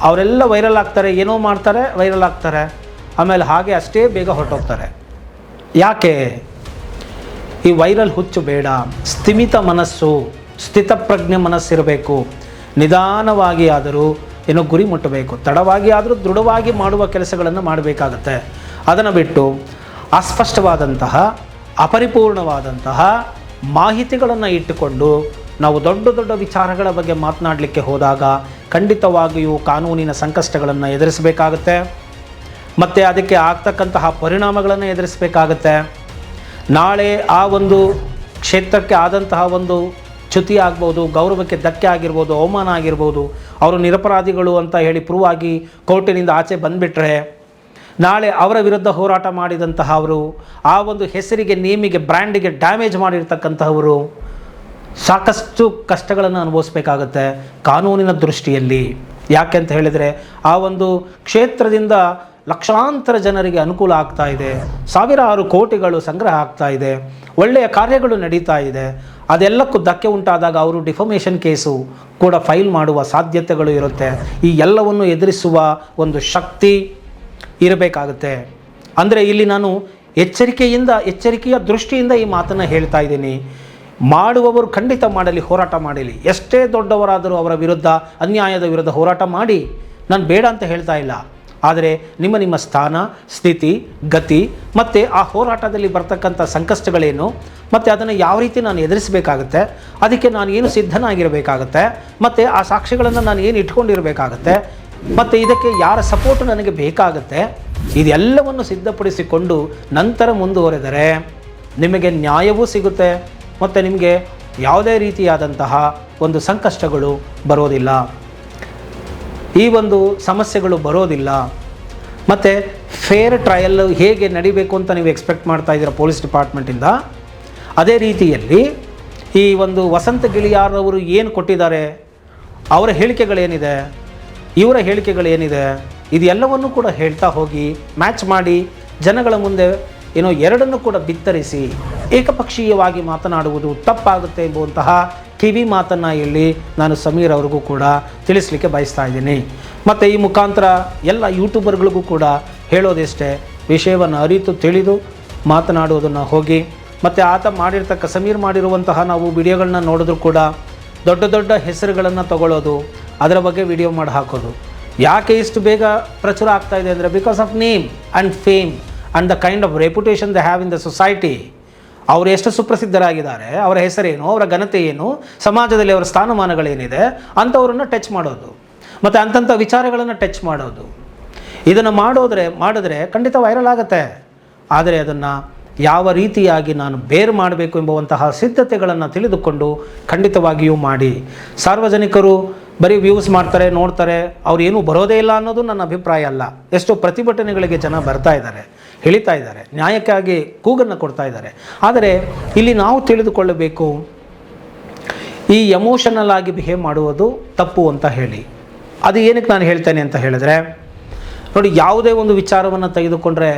ಅವರೆಲ್ಲ ವೈರಲ್ ಆಗ್ತಾರೆ, ಏನೋ ಮಾಡ್ತಾರೆ, ವೈರಲ್ ಆಗ್ತಾರೆ, ಆಮೇಲೆ ಹಾಗೆ ಅಷ್ಟೇ ಬೇಗ ಹೊರಟೋಗ್ತಾರೆ. ಯಾಕೆ? ಈ ವೈರಲ್ ಹುಚ್ಚು ಬೇಡ. ಸ್ಥಿಮಿತ ಮನಸ್ಸು, ಸ್ಥಿತಪ್ರಜ್ಞೆ ಮನಸ್ಸಿರಬೇಕು. ನಿಧಾನವಾಗಿ ಆದರೂ ಗುರಿ ಮುಟ್ಟಬೇಕು. ತಡವಾಗಿ ಆದರೂ ದೃಢವಾಗಿ ಮಾಡುವ ಕೆಲಸಗಳನ್ನು ಮಾಡಬೇಕಾಗತ್ತೆ. ಅದನ್ನು ಬಿಟ್ಟು ಅಸ್ಪಷ್ಟವಾದಂತಹ, ಅಪರಿಪೂರ್ಣವಾದಂತಹ ಮಾಹಿತಿಗಳನ್ನು ಇಟ್ಟುಕೊಂಡು ನಾವು ದೊಡ್ಡ ದೊಡ್ಡ ವಿಚಾರಗಳ ಬಗ್ಗೆ ಮಾತನಾಡಲಿಕ್ಕೆ ಹೋದಾಗ ಖಂಡಿತವಾಗಿಯೂ ಕಾನೂನಿನ ಸಂಕಷ್ಟಗಳನ್ನು ಎದುರಿಸಬೇಕಾಗತ್ತೆ. ಮತ್ತು ಅದಕ್ಕೆ ಆಗ್ತಕ್ಕಂತಹ ಪರಿಣಾಮಗಳನ್ನು ಎದುರಿಸಬೇಕಾಗತ್ತೆ. ನಾಳೆ ಆ ಒಂದು ಕ್ಷೇತ್ರಕ್ಕೆ ಆದಂತಹ ಒಂದು ಚ್ಯುತಿ ಆಗ್ಬೋದು, ಗೌರವಕ್ಕೆ ಧಕ್ಕೆ ಆಗಿರ್ಬೋದು, ಅವಮಾನ ಆಗಿರ್ಬೋದು, ಅವರು ನಿರಪರಾಧಿಗಳು ಅಂತ ಹೇಳಿ ಪ್ರೂವ್ ಆಗಿ ಕೋರ್ಟಿನಿಂದ ಆಚೆ ಬಂದುಬಿಟ್ರೆ ನಾಳೆ ಅವರ ವಿರುದ್ಧ ಹೋರಾಟ ಮಾಡಿದಂತಹ ಅವರು, ಆ ಒಂದು ಹೆಸರಿಗೆ, ನೇಮಿಗೆ, ಬ್ರ್ಯಾಂಡಿಗೆ ಡ್ಯಾಮೇಜ್ ಮಾಡಿರ್ತಕ್ಕಂತಹವರು ಸಾಕಷ್ಟು ಕಷ್ಟಗಳನ್ನು ಅನುಭವಿಸಬೇಕಾಗತ್ತೆ ಕಾನೂನಿನ ದೃಷ್ಟಿಯಲ್ಲಿ. ಯಾಕೆ ಅಂತ ಹೇಳಿದರೆ ಆ ಒಂದು ಕ್ಷೇತ್ರದಿಂದ ಲಕ್ಷಾಂತರ ಜನರಿಗೆ ಅನುಕೂಲ ಆಗ್ತಾ ಇದೆ, ಸಾವಿರಾರು ಕೋಟಿಗಳು ಸಂಗ್ರಹ ಆಗ್ತಾ ಇದೆ, ಒಳ್ಳೆಯ ಕಾರ್ಯಗಳು ನಡೀತಾ ಇದೆ. ಅದೆಲ್ಲಕ್ಕೂ ಧಕ್ಕೆ ಉಂಟಾದಾಗ ಅವರು ಡಿಫಮೇಷನ್ ಕೇಸು ಕೂಡ ಫೈಲ್ ಮಾಡುವ ಸಾಧ್ಯತೆಗಳು ಇರುತ್ತೆ. ಈ ಎಲ್ಲವನ್ನು ಎದುರಿಸುವ ಒಂದು ಶಕ್ತಿ ಇರಬೇಕಾಗುತ್ತೆ. ಅಂದರೆ ಇಲ್ಲಿ ನಾನು ಎಚ್ಚರಿಕೆಯ ದೃಷ್ಟಿಯಿಂದ ಈ ಮಾತನ್ನು ಹೇಳ್ತಾ ಇದ್ದೀನಿ. ಮಾಡುವವರು ಖಂಡಿತ ಮಾಡಲಿ, ಹೋರಾಟ ಮಾಡಲಿ. ಎಷ್ಟೇ ದೊಡ್ಡವರಾದರೂ ಅವರ ವಿರುದ್ಧ, ಅನ್ಯಾಯದ ವಿರುದ್ಧ ಹೋರಾಟ ಮಾಡಿ, ನಾನು ಬೇಡ ಅಂತ ಹೇಳ್ತಾ ಇಲ್ಲ. ಆದರೆ ನಿಮ್ಮ ಸ್ಥಾನ, ಸ್ಥಿತಿ, ಗತಿ ಮತ್ತು ಆ ಹೋರಾಟದಲ್ಲಿ ಬರ್ತಕ್ಕಂಥ ಸಂಕಷ್ಟಗಳೇನು, ಮತ್ತು ಅದನ್ನು ಯಾವ ರೀತಿ ನಾನು ಎದುರಿಸಬೇಕಾಗತ್ತೆ, ಅದಕ್ಕೆ ನಾನು ಏನು ಸಿದ್ಧನಾಗಿರಬೇಕಾಗತ್ತೆ, ಮತ್ತು ಆ ಸಾಕ್ಷಿಗಳನ್ನು ನಾನು ಏನು ಇಟ್ಕೊಂಡಿರಬೇಕಾಗತ್ತೆ, ಮತ್ತು ಇದಕ್ಕೆ ಯಾರ ಸಪೋರ್ಟ್ ನನಗೆ ಬೇಕಾಗುತ್ತೆ, ಇದೆಲ್ಲವನ್ನು ಸಿದ್ಧಪಡಿಸಿಕೊಂಡು ನಂತರ ಮುಂದುವರೆದರೆ ನಿಮಗೆ ನ್ಯಾಯವೂ ಸಿಗುತ್ತೆ ಮತ್ತು ನಿಮಗೆ ಯಾವುದೇ ರೀತಿಯಾದಂತಹ ಒಂದು ಸಂಕಷ್ಟಗಳು ಬರೋದಿಲ್ಲ, ಈ ಒಂದು ಸಮಸ್ಯೆಗಳು ಬರೋದಿಲ್ಲ. ಮತ್ತು ಫೇರ್ ಟ್ರಯಲ್ ಹೇಗೆ ನಡಿಬೇಕು ಅಂತ ನೀವು ಎಕ್ಸ್ಪೆಕ್ಟ್ ಮಾಡ್ತಾ ಇದ್ದೀರಾ ಪೊಲೀಸ್ ಡಿಪಾರ್ಟ್ಮೆಂಟಿಂದ, ಅದೇ ರೀತಿಯಲ್ಲಿ ಈ ಒಂದು ವಸಂತ ಗಿಳಿಯಾರ್ ಅವರು ಏನು ಕೊಟ್ಟಿದ್ದಾರೆ, ಅವರ ಹೇಳಿಕೆಗಳೇನಿದೆ, ಇವರ ಹೇಳಿಕೆಗಳೇನಿದೆ, ಇದೆಲ್ಲವನ್ನು ಕೂಡ ಹೇಳ್ತಾ ಹೋಗಿ ಮ್ಯಾಚ್ ಮಾಡಿ ಜನಗಳ ಮುಂದೆ ಎರಡನ್ನು ಕೂಡ ಬಿತ್ತರಿಸಿ ಏಕಪಕ್ಷೀಯವಾಗಿ ಮಾತನಾಡುವುದು ತಪ್ಪಾಗುತ್ತೆ ಎಂಬುವಂತಹ ಕಿವಿ ಮಾತನ್ನು ಇಲ್ಲಿ ನಾನು ಸಮೀರ್ ಅವ್ರಿಗೂ ಕೂಡ ತಿಳಿಸ್ಲಿಕ್ಕೆ ಬಯಸ್ತಾ ಇದ್ದೀನಿ. ಮತ್ತು ಈ ಮುಖಾಂತರ ಎಲ್ಲ ಯೂಟ್ಯೂಬರ್ಗಳಿಗೂ ಕೂಡ ಹೇಳೋದಿಷ್ಟೇ, ವಿಷಯವನ್ನು ಅರಿತು ತಿಳಿದು ಮಾತನಾಡುವುದನ್ನು ಹೋಗಿ. ಮತ್ತು ಆತ ಮಾಡಿರ್ತಕ್ಕ ಸಮೀರ್ ಮಾಡಿರುವಂತಹ ನಾವು ವಿಡಿಯೋಗಳನ್ನ ನೋಡಿದ್ರೂ ಕೂಡ ದೊಡ್ಡ ದೊಡ್ಡ ಹೆಸರುಗಳನ್ನು ತಗೊಳ್ಳೋದು, ಅದರ ಬಗ್ಗೆ ವಿಡಿಯೋ ಮಾಡಿ ಹಾಕೋದು. ಯಾಕೆ ಇಷ್ಟು ಬೇಗ ಪ್ರಚುರ ಆಗ್ತಾ ಇದೆ ಅಂದರೆ because of name and fame and the kind of reputation they have in the society. ಅವರು ಎಷ್ಟು ಸುಪ್ರಸಿದ್ಧರಾಗಿದ್ದಾರೆ, ಅವರ ಹೆಸರೇನು, ಅವರ ಘನತೆ ಏನು, ಸಮಾಜದಲ್ಲಿ ಅವರ ಸ್ಥಾನಮಾನಗಳೇನಿದೆ ಅಂಥವ್ರನ್ನ ಟಚ್ ಮಾಡೋದು ಮತ್ತು ಅಂಥ ವಿಚಾರಗಳನ್ನು ಟಚ್ ಮಾಡೋದು. ಇದನ್ನು ಮಾಡಿದ್ರೆ ಖಂಡಿತ ವೈರಲ್ ಆಗುತ್ತೆ. ಆದರೆ ಅದನ್ನು ಯಾವ ರೀತಿಯಾಗಿ ನಾನು ಬೇರು ಮಾಡಬೇಕು ಎಂಬುವಂತಹ ಸಿದ್ಧತೆಗಳನ್ನು ತಿಳಿದುಕೊಂಡು ಖಂಡಿತವಾಗಿಯೂ ಮಾಡಿ. ಸಾರ್ವಜನಿಕರು ಬರೀ ವ್ಯೂಸ್ ಮಾಡ್ತಾರೆ, ನೋಡ್ತಾರೆ, ಅವ್ರು ಏನೂ ಬರೋದೇ ಇಲ್ಲ ಅನ್ನೋದು ನನ್ನ ಅಭಿಪ್ರಾಯ ಅಲ್ಲ. ಎಷ್ಟೋ ಪ್ರತಿಭಟನೆಗಳಿಗೆ ಜನ ಬರ್ತಾ ಇದ್ದಾರೆ, ಹೇಳಿತಾ ಇದ್ದಾರೆ, ನ್ಯಾಯಕ್ಕಾಗಿ ಕೂಗನ್ನು ಕೊಡ್ತಾ ಇದ್ದಾರೆ. ಆದರೆ ಇಲ್ಲಿ ನಾವು ತಿಳಿದುಕೊಳ್ಳಬೇಕು, ಈ ಎಮೋಷನಲ್ ಆಗಿ ಬಿಹೇವ್ ಮಾಡುವುದು ತಪ್ಪು ಅಂತ ಹೇಳಿ. ಅದು ಏನಕ್ಕೆ ನಾನು ಹೇಳ್ತೇನೆ ಅಂತ ಹೇಳಿದ್ರೆ, ನೋಡಿ, ಯಾವುದೇ ಒಂದು ವಿಚಾರವನ್ನು ತೆಗೆದುಕೊಂಡ್ರೆ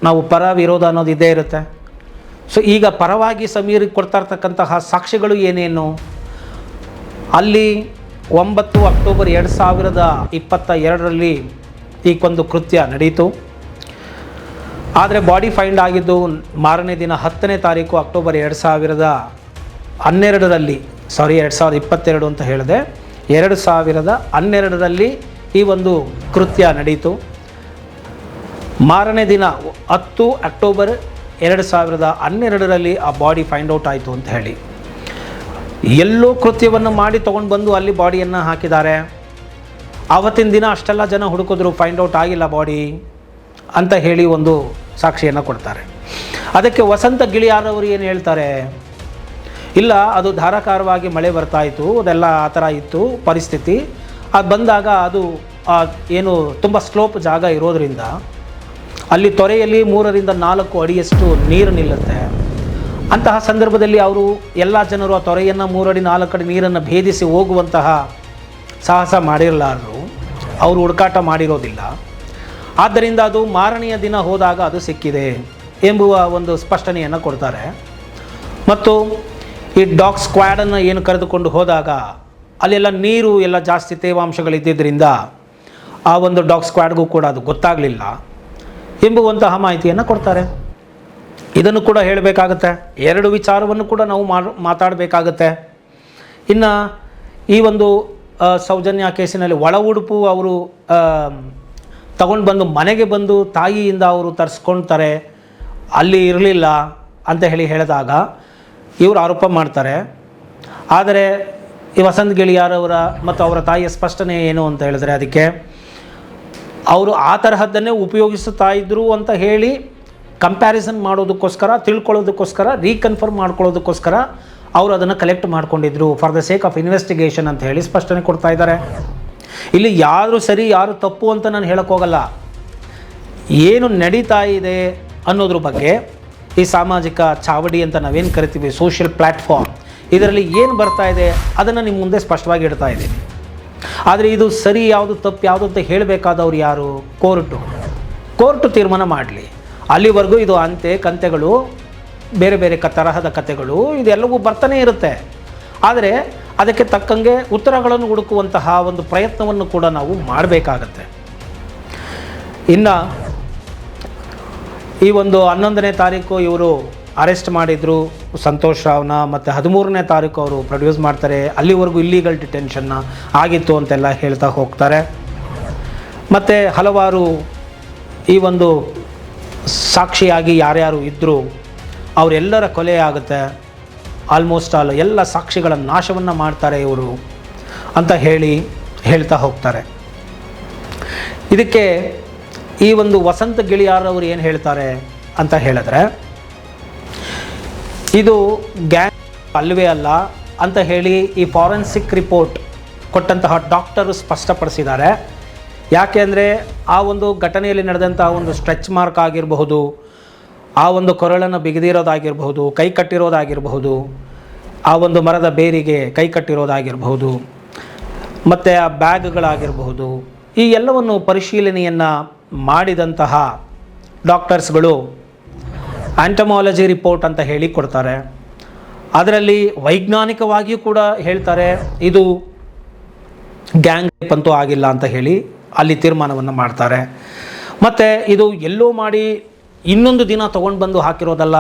ನಾವು ಪರ ವಿರೋಧ ಅನ್ನೋದು ಇದ್ದೇ ಇರುತ್ತೆ. ಸೊ ಈಗ ಪರವಾಗಿ ಸಮೀರಿಗೆ ಕೊಡ್ತಾ ಇರ್ತಕ್ಕಂತಹ ಸಾಕ್ಷಿಗಳು ಏನೇನು, ಅಲ್ಲಿ 9 ಅಕ್ಟೋಬರ್ 2022ರಲ್ಲಿ ಈ ಒಂದು ಕೃತ್ಯ ನಡೀತು. ಆದರೆ ಬಾಡಿ ಫೈಂಡ್ ಆಗಿದ್ದು ಮಾರನೇ ದಿನ 10ನೇ ತಾರೀಕು ಅಕ್ಟೋಬರ್ 2012ರಲ್ಲಿ 2022 ಅಂತ ಹೇಳಿದೆ, 2012ರಲ್ಲಿ ಈ ಒಂದು ಕೃತ್ಯ ನಡೀತು. ಮಾರನೇ ದಿನ 10 ಅಕ್ಟೋಬರ್ 2012ರಲ್ಲಿ ಆ ಬಾಡಿ ಫೈಂಡ್ ಔಟ್ ಆಯಿತು ಅಂತ ಹೇಳಿ, ಎಲ್ಲೋ ಕೃತ್ಯವನ್ನು ಮಾಡಿ ತೊಗೊಂಡು ಬಂದು ಅಲ್ಲಿ ಬಾಡಿಯನ್ನು ಹಾಕಿದ್ದಾರೆ. ಆವತ್ತಿನ ದಿನ ಅಷ್ಟೆಲ್ಲ ಜನ ಹುಡುಕಿದ್ರು, ಫೈಂಡ್ ಔಟ್ ಆಗಿಲ್ಲ ಬಾಡಿ ಅಂತ ಹೇಳಿ ಒಂದು ಸಾಕ್ಷಿಯನ್ನು ಕೊಡ್ತಾರೆ. ಅದಕ್ಕೆ ವಸಂತ ಗಿಳಿಯಾರವರು ಏನು ಹೇಳ್ತಾರೆ, ಇಲ್ಲ ಅದು ಧಾರಾಕಾರವಾಗಿ ಮಳೆ ಬರ್ತಾಯಿತ್ತು, ಅದೆಲ್ಲ ಆ ಥರ ಇತ್ತು ಪರಿಸ್ಥಿತಿ. ಅದು ಬಂದಾಗ ಅದು ಏನು ತುಂಬ ಸ್ಲೋಪ್ ಜಾಗ ಇರೋದರಿಂದ ಅಲ್ಲಿ ತೊರೆಯಲ್ಲಿ 3 ರಿಂದ 4 ಅಡಿಯಷ್ಟು ನೀರು ನಿಲ್ಲುತ್ತೆ. ಅಂತಹ ಸಂದರ್ಭದಲ್ಲಿ ಅವರು ಎಲ್ಲ ಜನರು ಆ ತೊರೆಯನ್ನು 3 ಅಡಿ 4 ಅಡಿ ನೀರನ್ನು ಭೇದಿಸಿ ಹೋಗುವಂತಹ ಸಾಹಸ ಮಾಡಿರಲಾರರು, ಅವರು ಹುಡುಕಾಟ ಮಾಡಿರೋದಿಲ್ಲ. ಆದ್ದರಿಂದ ಅದು ಮಾರನೆಯ ದಿನ ಹೋದಾಗ ಅದು ಸಿಕ್ಕಿದೆ ಎಂಬುವ ಒಂದು ಸ್ಪಷ್ಟನೆಯನ್ನು ಕೊಡ್ತಾರೆ. ಮತ್ತು ಈ ಡಾಗ್ ಸ್ಕ್ವಾಡನ್ನು ಏನು ಕರೆದುಕೊಂಡು ಹೋದಾಗ ಅಲ್ಲೆಲ್ಲ ನೀರು ಎಲ್ಲ ಜಾಸ್ತಿ ತೇವಾಂಶಗಳಿದ್ದರಿಂದ ಆ ಒಂದು ಡಾಗ್ ಸ್ಕ್ವಾಡ್ಗೂ ಕೂಡ ಅದು ಗೊತ್ತಾಗಲಿಲ್ಲ ಎಂಬುವಂತಹ ಮಾಹಿತಿಯನ್ನು ಕೊಡ್ತಾರೆ. ಇದನ್ನು ಕೂಡ ಹೇಳಬೇಕಾಗತ್ತೆ. 2 ವಿಚಾರವನ್ನು ಕೂಡ ನಾವು ಮಾತಾಡಬೇಕಾಗತ್ತೆ. ಇನ್ನು ಈ ಒಂದು ಸೌಜನ್ಯ ಕೇಸಿನಲ್ಲಿ ಒಳ ಉಡುಪು ಅವರು ತಗೊಂಡು ಬಂದು ಮನೆಗೆ ಬಂದು ತಾಯಿಯಿಂದ ಅವರು ತರಿಸ್ಕೊಳ್ತಾರೆ, ಅಲ್ಲಿ ಇರಲಿಲ್ಲ ಅಂತ ಹೇಳಿದಾಗ ಇವರು ಆರೋಪ ಮಾಡ್ತಾರೆ. ಆದರೆ ಈ ವಸಂತ ಗಿಳಿಯಾರವರ ಮತ್ತು ಅವರ ತಾಯಿಯ ಸ್ಪಷ್ಟನೆ ಏನು ಅಂತ ಹೇಳಿದ್ರೆ, ಅದಕ್ಕೆ ಅವರು ಆ ತರಹದ್ದನ್ನೇ ಉಪಯೋಗಿಸುತ್ತಾ ಇದ್ದರು ಅಂತ ಹೇಳಿ ಕಂಪ್ಯಾರಿಸನ್ ಮಾಡೋದಕ್ಕೋಸ್ಕರ, ತಿಳ್ಕೊಳ್ಳೋದಕ್ಕೋಸ್ಕರ, ರೀಕನ್ಫರ್ಮ್ ಮಾಡ್ಕೊಳ್ಳೋದಕ್ಕೋಸ್ಕರ ಅವರು ಅದನ್ನು ಕಲೆಕ್ಟ್ ಮಾಡ್ಕೊಂಡಿದ್ರು for the sake of investigation ಅಂತ ಹೇಳಿ ಸ್ಪಷ್ಟನೆ ಕೊಡ್ತಾ ಇದ್ದಾರೆ. ಇಲ್ಲಿ ಯಾರು ಸರಿ ಯಾರು ತಪ್ಪು ಅಂತ ನಾನು ಹೇಳೋಕ್ಕೋಗಲ್ಲ. ಏನು ನಡೀತಾ ಇದೆ ಅನ್ನೋದ್ರ ಬಗ್ಗೆ ಈ ಸಾಮಾಜಿಕ ಚಾವಡಿ ಅಂತ ನಾವೇನು ಕರಿತೀವಿ, ಸೋಷಿಯಲ್ ಪ್ಲ್ಯಾಟ್ಫಾರ್ಮ್, ಇದರಲ್ಲಿ ಏನು ಬರ್ತಾ ಇದೆ ಅದನ್ನು ನಿಮ್ಮ ಮುಂದೆ ಸ್ಪಷ್ಟವಾಗಿ ಇಡ್ತಾ ಇದ್ದೀನಿ. ಆದರೆ ಇದು ಸರಿ ಯಾವುದು ತಪ್ಪು ಯಾವುದು ಅಂತ ಹೇಳಬೇಕಾದವ್ರು ಯಾರು? ಕೋರ್ಟು ತೀರ್ಮಾನ ಮಾಡಲಿ. ಅಲ್ಲಿವರೆಗೂ ಇದು ಕಂತೆಗಳು, ಬೇರೆ ಬೇರೆ ತರಹದ ಕಥೆಗಳು ಇದೆಲ್ಲವೂ ಬರ್ತಾನೆ ಇರುತ್ತೆ. ಆದರೆ ಅದಕ್ಕೆ ತಕ್ಕಂಗೆ ಉತ್ತರಗಳನ್ನು ಹುಡುಕುವಂತಹ ಒಂದು ಪ್ರಯತ್ನವನ್ನು ಕೂಡ ನಾವು ಮಾಡಬೇಕಾಗತ್ತೆ. ಇನ್ನು ಈ ಒಂದು 11ನೇ ತಾರೀಕು ಇವರು ಅರೆಸ್ಟ್ ಮಾಡಿದರು ಸಂತೋಷ್ ರಾವ್ನ, ಮತ್ತು 13ನೇ ತಾರೀಕು ಅವರು ಪ್ರೊಡ್ಯೂಸ್ ಮಾಡ್ತಾರೆ. ಅಲ್ಲಿವರೆಗೂ ಇಲ್ಲೀಗಲ್ ಡಿಟೆನ್ಷನ್ನ ಆಗಿತ್ತು ಅಂತೆಲ್ಲ ಹೇಳ್ತಾ ಹೋಗ್ತಾರೆ. ಮತ್ತು ಹಲವಾರು ಈ ಒಂದು ಸಾಕ್ಷಿಯಾಗಿ ಯಾರ್ಯಾರು ಇದ್ದರು ಅವರೆಲ್ಲರ ಕೊಲೆ ಆಗುತ್ತೆ. ಆಲ್ಮೋಸ್ಟ್ ಆಲ್ ಎಲ್ಲ ಸಾಕ್ಷಿಗಳ ನಾಶವನ್ನು ಮಾಡ್ತಾರೆ ಇವರು ಅಂತ ಹೇಳ್ತಾ ಹೋಗ್ತಾರೆ. ಇದಕ್ಕೆ ಈ ಒಂದು ವಸಂತ ಗಿಳಿಯಾರವರು ಏನು ಹೇಳ್ತಾರೆ ಅಂತ ಹೇಳಿದ್ರೆ, ಇದು ಗ್ಯಾಂಗ್ ಅಲ್ಲವೇ ಅಲ್ಲ ಅಂತ ಹೇಳಿ ಈ ಫಾರೆನ್ಸಿಕ್ ರಿಪೋರ್ಟ್ ಕೊಟ್ಟಂತಹ ಡಾಕ್ಟರು ಸ್ಪಷ್ಟಪಡಿಸಿದ್ದಾರೆ. ಯಾಕೆ ಅಂದರೆ ಆ ಒಂದು ಘಟನೆಯಲ್ಲಿ ನಡೆದಂಥ ಒಂದು ಸ್ಟ್ರೆಚ್ ಮಾರ್ಕ್ ಆಗಿರಬಹುದು, ಆ ಒಂದು ಕೊರಳನ್ನು ಬಿಗಿದಿರೋದಾಗಿರಬಹುದು, ಕೈ ಕಟ್ಟಿರೋದಾಗಿರಬಹುದು, ಆ ಒಂದು ಮರದ ಬೇರಿಗೆ ಕೈ ಕಟ್ಟಿರೋದಾಗಿರಬಹುದು, ಮತ್ತು ಆ ಬ್ಯಾಗ್ಗಳಾಗಿರಬಹುದು, ಈ ಎಲ್ಲವನ್ನು ಪರಿಶೀಲನೆಯನ್ನು ಮಾಡಿದಂತಹ ಡಾಕ್ಟರ್ಸ್ಗಳು ಆಂಟಮಾಲಜಿ ರಿಪೋರ್ಟ್ ಅಂತ ಹೇಳಿ ಕೊಡ್ತಾರೆ. ಅದರಲ್ಲಿ ವೈಜ್ಞಾನಿಕವಾಗಿಯೂ ಕೂಡ ಹೇಳ್ತಾರೆ ಇದು ಗ್ಯಾಂಗ್ ರೇಪ್ ಅಂತೂ ಆಗಿಲ್ಲ ಅಂತ ಹೇಳಿ ಅಲ್ಲಿ ತೀರ್ಮಾನವನ್ನು ಮಾಡ್ತಾರೆ. ಮತ್ತು ಇದು ಎಲ್ಲೋ ಮಾಡಿ ಇನ್ನೊಂದು ದಿನ ತೊಗೊಂಡು ಬಂದು ಹಾಕಿರೋದಲ್ಲ.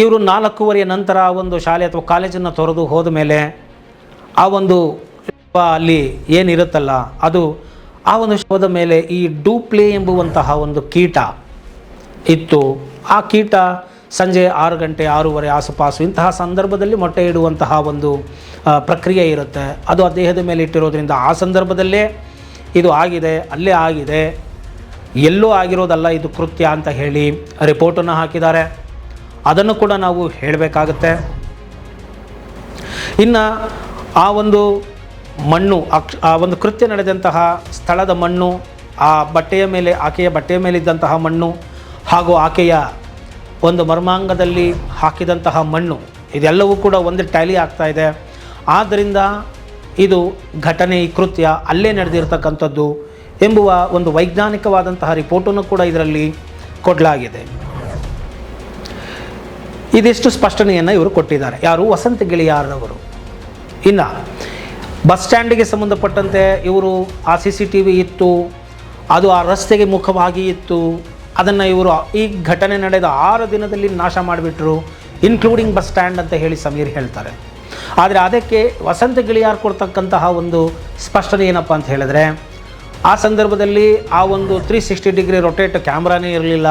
ಇವರು 4:15 ನಂತರ ಒಂದು ಶಾಲೆ ಅಥವಾ ಕಾಲೇಜನ್ನು ತೊರೆದು ಹೋದ ಮೇಲೆ ಆ ಒಂದು ಅಲ್ಲಿ ಏನಿರುತ್ತಲ್ಲ ಅದು ಆ ಒಂದು ಶವದ ಮೇಲೆ ಈ ಡೂಪ್ಲೆ ಎಂಬುವಂತಹ ಒಂದು ಕೀಟ ಇತ್ತು. ಆ ಕೀಟ ಸಂಜೆ 6 ಗಂಟೆ 6:30 ಆಸುಪಾಸು ಇಂತಹ ಸಂದರ್ಭದಲ್ಲಿ ಮೊಟ್ಟೆ ಇಡುವಂತಹ ಒಂದು ಪ್ರಕ್ರಿಯೆ ಇರುತ್ತೆ. ಅದು ಆ ದೇಹದ ಮೇಲೆ ಇಟ್ಟಿರೋದ್ರಿಂದ ಆ ಸಂದರ್ಭದಲ್ಲೇ ಇದು ಆಗಿದೆ, ಅಲ್ಲೇ ಆಗಿದೆ, ಎಲ್ಲೋ ಆಗಿರೋದಲ್ಲ ಇದು ಕೃತ್ಯ ಅಂತ ಹೇಳಿ ರಿಪೋರ್ಟನ್ನು ಹಾಕಿದ್ದಾರೆ. ಅದನ್ನು ಕೂಡ ನಾವು ಹೇಳಬೇಕಾಗತ್ತೆ. ಇನ್ನು ಆ ಒಂದು ಮಣ್ಣು, ಆ ಒಂದು ಕೃತ್ಯ ನಡೆದಂತಹ ಸ್ಥಳದ ಮಣ್ಣು, ಆ ಬಟ್ಟೆಯ ಮೇಲೆ, ಆಕೆಯ ಬಟ್ಟೆಯ ಮೇಲಿದ್ದಂತಹ ಮಣ್ಣು ಹಾಗೂ ಆಕೆಯ ಒಂದು ಮರ್ಮಾಂಗದಲ್ಲಿ ಹಾಕಿದಂತಹ ಮಣ್ಣು ಇದೆಲ್ಲವೂ ಕೂಡ ಒಂದು ಟ್ಯಾಲಿ ಆಗ್ತಾ ಇದೆ. ಆದ್ದರಿಂದ ಇದು ಘಟನೆ, ಈ ಕೃತ್ಯ ಅಲ್ಲೇ ನಡೆದಿರ್ತಕ್ಕಂಥದ್ದು ಎಂಬುವ ಒಂದು ವೈಜ್ಞಾನಿಕವಾದಂತಹ ರಿಪೋರ್ಟನ್ನು ಕೂಡ ಇದರಲ್ಲಿ ಕೊಡಲಾಗಿದೆ. ಇದಿಷ್ಟು ಸ್ಪಷ್ಟನೆಯನ್ನು ಇವರು ಕೊಟ್ಟಿದ್ದಾರೆ. ಯಾರು? ವಸಂತ ಗಿಳಿಯಾರವರು. ಇನ್ನು ಬಸ್ ಸ್ಟ್ಯಾಂಡಿಗೆ ಸಂಬಂಧಪಟ್ಟಂತೆ ಇವರು ಆ CCTV ಇತ್ತು, ಅದು ಆ ರಸ್ತೆಗೆ ಮುಖವಾಗಿ ಇತ್ತು, ಅದನ್ನು ಇವರು ಈ ಘಟನೆ ನಡೆದ 6 ದಿನದಲ್ಲಿ ನಾಶ ಮಾಡಿಬಿಟ್ರು, ಇನ್ಕ್ಲೂಡಿಂಗ್ ಬಸ್ ಸ್ಟ್ಯಾಂಡ್ ಅಂತ ಹೇಳಿ ಸಮೀರ್ ಹೇಳ್ತಾರೆ. ಆದರೆ ಅದಕ್ಕೆ ವಸಂತ ಗಿಳಿಯಾರ್ ಕೊಡ್ತಕ್ಕಂತಹ ಒಂದು ಸ್ಪಷ್ಟನೆ ಏನಪ್ಪ ಅಂತ ಹೇಳಿದ್ರೆ, ಆ ಸಂದರ್ಭದಲ್ಲಿ ಆ ಒಂದು 360 ಡಿಗ್ರಿ ರೊಟೇಟ್ ಕ್ಯಾಮ್ರಾನೇ ಇರಲಿಲ್ಲ.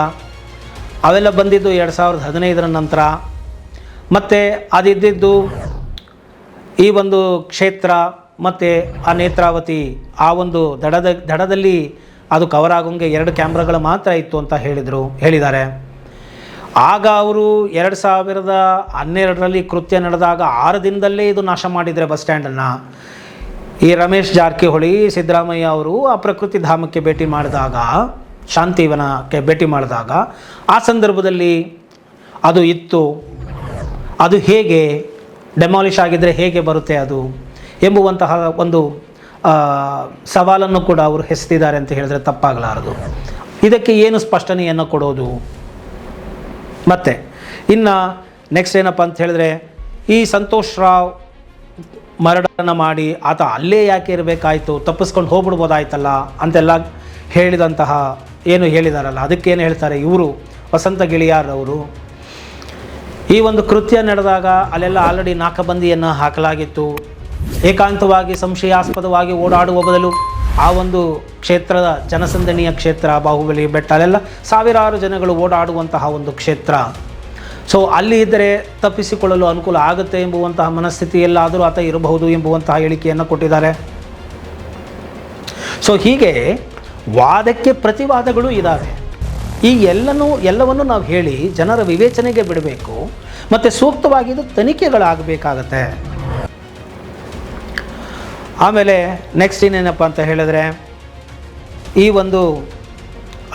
ಅವೆಲ್ಲ ಬಂದಿದ್ದು 2015 ನಂತರ. ಮತ್ತು ಅದಿದ್ದಿದ್ದು ಈ ಒಂದು ಕ್ಷೇತ್ರ ಮತ್ತು ಆ ನೇತ್ರಾವತಿ ಆ ಒಂದು ದಡದಲ್ಲಿ ಅದು ಕವರ್ ಆಗೋಂಗೆ 2 ಕ್ಯಾಮ್ರಾಗಳು ಮಾತ್ರ ಇತ್ತು ಅಂತ ಹೇಳಿದ್ದಾರೆ. ಆಗ ಅವರು 2012ರಲ್ಲಿ ಕೃತ್ಯ ನಡೆದಾಗ 6 ದಿನದಲ್ಲೇ ಇದು ನಾಶ ಮಾಡಿದರೆ ಬಸ್ ಸ್ಟ್ಯಾಂಡನ್ನು. ಈ ರಮೇಶ್ ಜಾರಕಿಹೊಳಿ, ಸಿದ್ದರಾಮಯ್ಯ ಅವರು ಆ ಪ್ರಕೃತಿ ಧಾಮಕ್ಕೆ ಭೇಟಿ ಮಾಡಿದಾಗ, ಶಾಂತಿವನಕ್ಕೆ ಭೇಟಿ ಮಾಡಿದಾಗ ಆ ಸಂದರ್ಭದಲ್ಲಿ ಅದು ಇತ್ತು. ಅದು ಹೇಗೆ ಡೆಮಾಲಿಷ್ ಆಗಿದ್ದರೆ ಹೇಗೆ ಬರುತ್ತೆ ಅದು ಎಂಬುವಂತಹ ಒಂದು ಸವಾಲನ್ನು ಕೂಡ ಅವರು ಎಸೆದಿದ್ದಾರೆ ಅಂತ ಹೇಳಿದ್ರೆ ತಪ್ಪಾಗಲಾರದು. ಇದಕ್ಕೆ ಏನು ಸ್ಪಷ್ಟನೆಯನ್ನು ಕೊಡೋದು? ಮತ್ತು ಇನ್ನು ನೆಕ್ಸ್ಟ್ ಏನಪ್ಪ ಅಂತ ಹೇಳಿದ್ರೆ, ಈ ಸಂತೋಷ್ ರಾವ್ ಮರ್ಡರನ್ನು ಮಾಡಿ ಆತ ಅಲ್ಲೇ ಯಾಕೆ ಇರಬೇಕಾಯಿತು, ತಪ್ಪಿಸ್ಕೊಂಡು ಹೋಗ್ಬಿಡ್ಬೋದಾಯ್ತಲ್ಲ ಅಂತೆಲ್ಲ ಹೇಳಿದಂತಹ ಏನು ಹೇಳಿದಾರಲ್ಲ, ಅದಕ್ಕೇನು ಹೇಳ್ತಾರೆ ಇವರು ವಸಂತ ಗಿಳಿಯಾರ್ ಅವರು, ಈ ಒಂದು ಕೃತ್ಯ ನಡೆದಾಗ ಅಲ್ಲೆಲ್ಲ ಆಲ್ರೆಡಿ ನಾಕಾಬಂದಿಯನ್ನು ಹಾಕಲಾಗಿತ್ತು. ಏಕಾಂತವಾಗಿ ಸಂಶಯಾಸ್ಪದವಾಗಿ ಓಡಾಡುವ ಬದಲು ಆ ಒಂದು ಕ್ಷೇತ್ರದ ಜನಸಂದಣಿಯ ಕ್ಷೇತ್ರ, ಬಾಹುಬಲಿ ಬೆಟ್ಟ, ಅಲ್ಲೆಲ್ಲ ಸಾವಿರಾರು ಜನಗಳು ಓಡಾಡುವಂತಹ ಒಂದು ಕ್ಷೇತ್ರ. ಸೊ ಅಲ್ಲಿ ಇದ್ದರೆ ತಪ್ಪಿಸಿಕೊಳ್ಳಲು ಅನುಕೂಲ ಆಗುತ್ತೆ ಎಂಬುವಂತಹ ಮನಸ್ಥಿತಿಯಲ್ಲಾದರೂ ಆತ ಇರಬಹುದು ಎಂಬುವಂತಹ ಹೇಳಿಕೆಯನ್ನು ಕೊಟ್ಟಿದ್ದಾರೆ. ಸೊ ಹೀಗೆ ವಾದಕ್ಕೆ ಪ್ರತಿವಾದಗಳು ಇದ್ದಾವೆ. ಈ ಎಲ್ಲವನ್ನು ನಾವು ಹೇಳಿ ಜನರ ವಿವೇಚನೆಗೆ ಬಿಡಬೇಕು ಮತ್ತು ಸೂಕ್ತವಾಗಿದ್ದು ತನಿಖೆಗಳಾಗಬೇಕಾಗತ್ತೆ. ಆಮೇಲೆ ನೆಕ್ಸ್ಟ್ ಇನ್ನೇನಪ್ಪ ಅಂತ ಹೇಳಿದ್ರೆ, ಈ ಒಂದು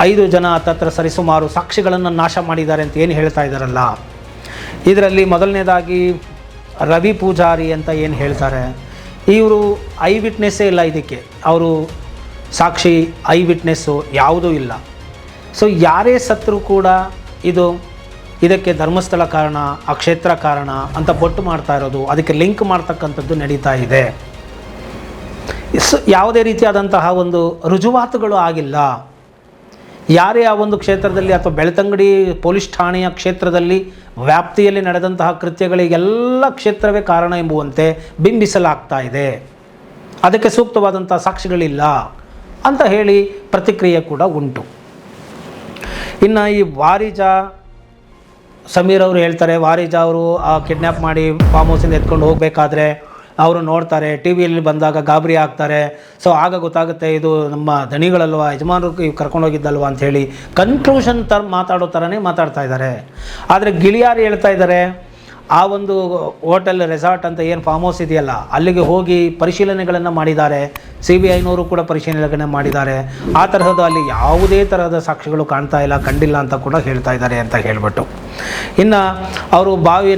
5 ಜನ ಹತ್ತತ್ರ ಸರಿಸುಮಾರು ಸಾಕ್ಷಿಗಳನ್ನು ನಾಶ ಮಾಡಿದ್ದಾರೆ ಅಂತ ಏನು ಹೇಳ್ತಾ ಇದ್ದಾರಲ್ಲ, ಇದರಲ್ಲಿ ಮೊದಲನೇದಾಗಿ ರವಿ ಪೂಜಾರಿ ಅಂತ ಏನು ಹೇಳ್ತಾರೆ, ಇವರು ಐ ವಿಟ್ನೆಸ್ಸೇ ಇಲ್ಲ ಇದಕ್ಕೆ. ಅವರು ಸಾಕ್ಷಿ, ಐ ವಿಟ್ನೆಸ್ಸು ಯಾವುದೂ ಇಲ್ಲ. ಸೊ ಯಾರೇ ಸತ್ರು ಕೂಡ ಇದಕ್ಕೆ ಧರ್ಮಸ್ಥಳ ಕಾರಣ, ಆ ಕ್ಷೇತ್ರ ಕಾರಣ ಅಂತ ಬೊಟ್ಟು ಮಾಡ್ತಾ ಇರೋದು, ಅದಕ್ಕೆ ಲಿಂಕ್ ಮಾಡ್ತಕ್ಕಂಥದ್ದು ನಡೀತಾ ಇದೆ. ಯಾವುದೇ ರೀತಿಯಾದಂತಹ ಒಂದು ರುಜುವಾತುಗಳು ಆಗಿಲ್ಲ. ಯಾರೇ ಆ ಒಂದು ಕ್ಷೇತ್ರದಲ್ಲಿ ಅಥವಾ ಬೆಳ್ತಂಗಡಿ ಪೊಲೀಸ್ ಠಾಣೆಯ ಕ್ಷೇತ್ರದಲ್ಲಿ ವ್ಯಾಪ್ತಿಯಲ್ಲಿ ನಡೆದಂತಹ ಕೃತ್ಯಗಳಿಗೆಲ್ಲ ಕ್ಷೇತ್ರವೇ ಕಾರಣ ಎಂಬುವಂತೆ ಬಿಂಬಿಸಲಾಗ್ತಾ ಇದೆ. ಅದಕ್ಕೆ ಸೂಕ್ತವಾದಂಥ ಸಾಕ್ಷಿಗಳಿಲ್ಲ ಅಂತ ಹೇಳಿ ಪ್ರತಿಕ್ರಿಯೆ ಕೂಡ ಉಂಟು. ಇನ್ನು ಈ ವಾರಿಜಾ ಸಮೀರ್ ಅವರು ಹೇಳ್ತಾರೆ, ವಾರಿಜಾ ಅವರು ಕಿಡ್ನ್ಯಾಪ್ ಮಾಡಿ ಫಾರ್ಮ್ ಹೌಸಿಂದ ಎತ್ಕೊಂಡು ಹೋಗಬೇಕಾದ್ರೆ ಅವರು ನೋಡ್ತಾರೆ, ಟಿ ವಿಯಲ್ಲಿ ಬಂದಾಗ ಗಾಬರಿ ಆಗ್ತಾರೆ. ಸೊ ಆಗ ಗೊತ್ತಾಗುತ್ತೆ ಇದು ನಮ್ಮ ದಣಿಗಳಲ್ವ, ಯಜಮಾನರು ಕರ್ಕೊಂಡೋಗಿದ್ದಲ್ವ ಅಂಥೇಳಿ ಕನ್ಕ್ಲೂಷನ್ ಮಾತಾಡೋ ಥರನೇ ಮಾತಾಡ್ತಾ ಇದ್ದಾರೆ. ಆದರೆ ಗಿಳಿಯಾರ್ ಹೇಳ್ತಾ ಇದ್ದಾರೆ, ಆ ಒಂದು ಹೋಟೆಲ್ ರೆಸಾರ್ಟ್ ಅಂತ ಏನು ಫಾರ್ಮ್ ಹೌಸ್ ಇದೆಯಲ್ಲ ಅಲ್ಲಿಗೆ ಹೋಗಿ ಪರಿಶೀಲನೆಗಳನ್ನು ಮಾಡಿದ್ದಾರೆ. CBIನವರು ಕೂಡ ಪರಿಶೀಲನೆಗಳನ್ನು ಮಾಡಿದ್ದಾರೆ. ಆ ತರಹದ ಅಲ್ಲಿ ಯಾವುದೇ ತರಹದ ಸಾಕ್ಷಿಗಳು ಕಾಣ್ತಾ ಇಲ್ಲ, ಕಂಡಿಲ್ಲ ಅಂತ ಕೂಡ ಹೇಳ್ತಾ ಇದ್ದಾರೆ ಅಂತ ಹೇಳಿಬಿಟ್ಟು. ಇನ್ನು ಅವರು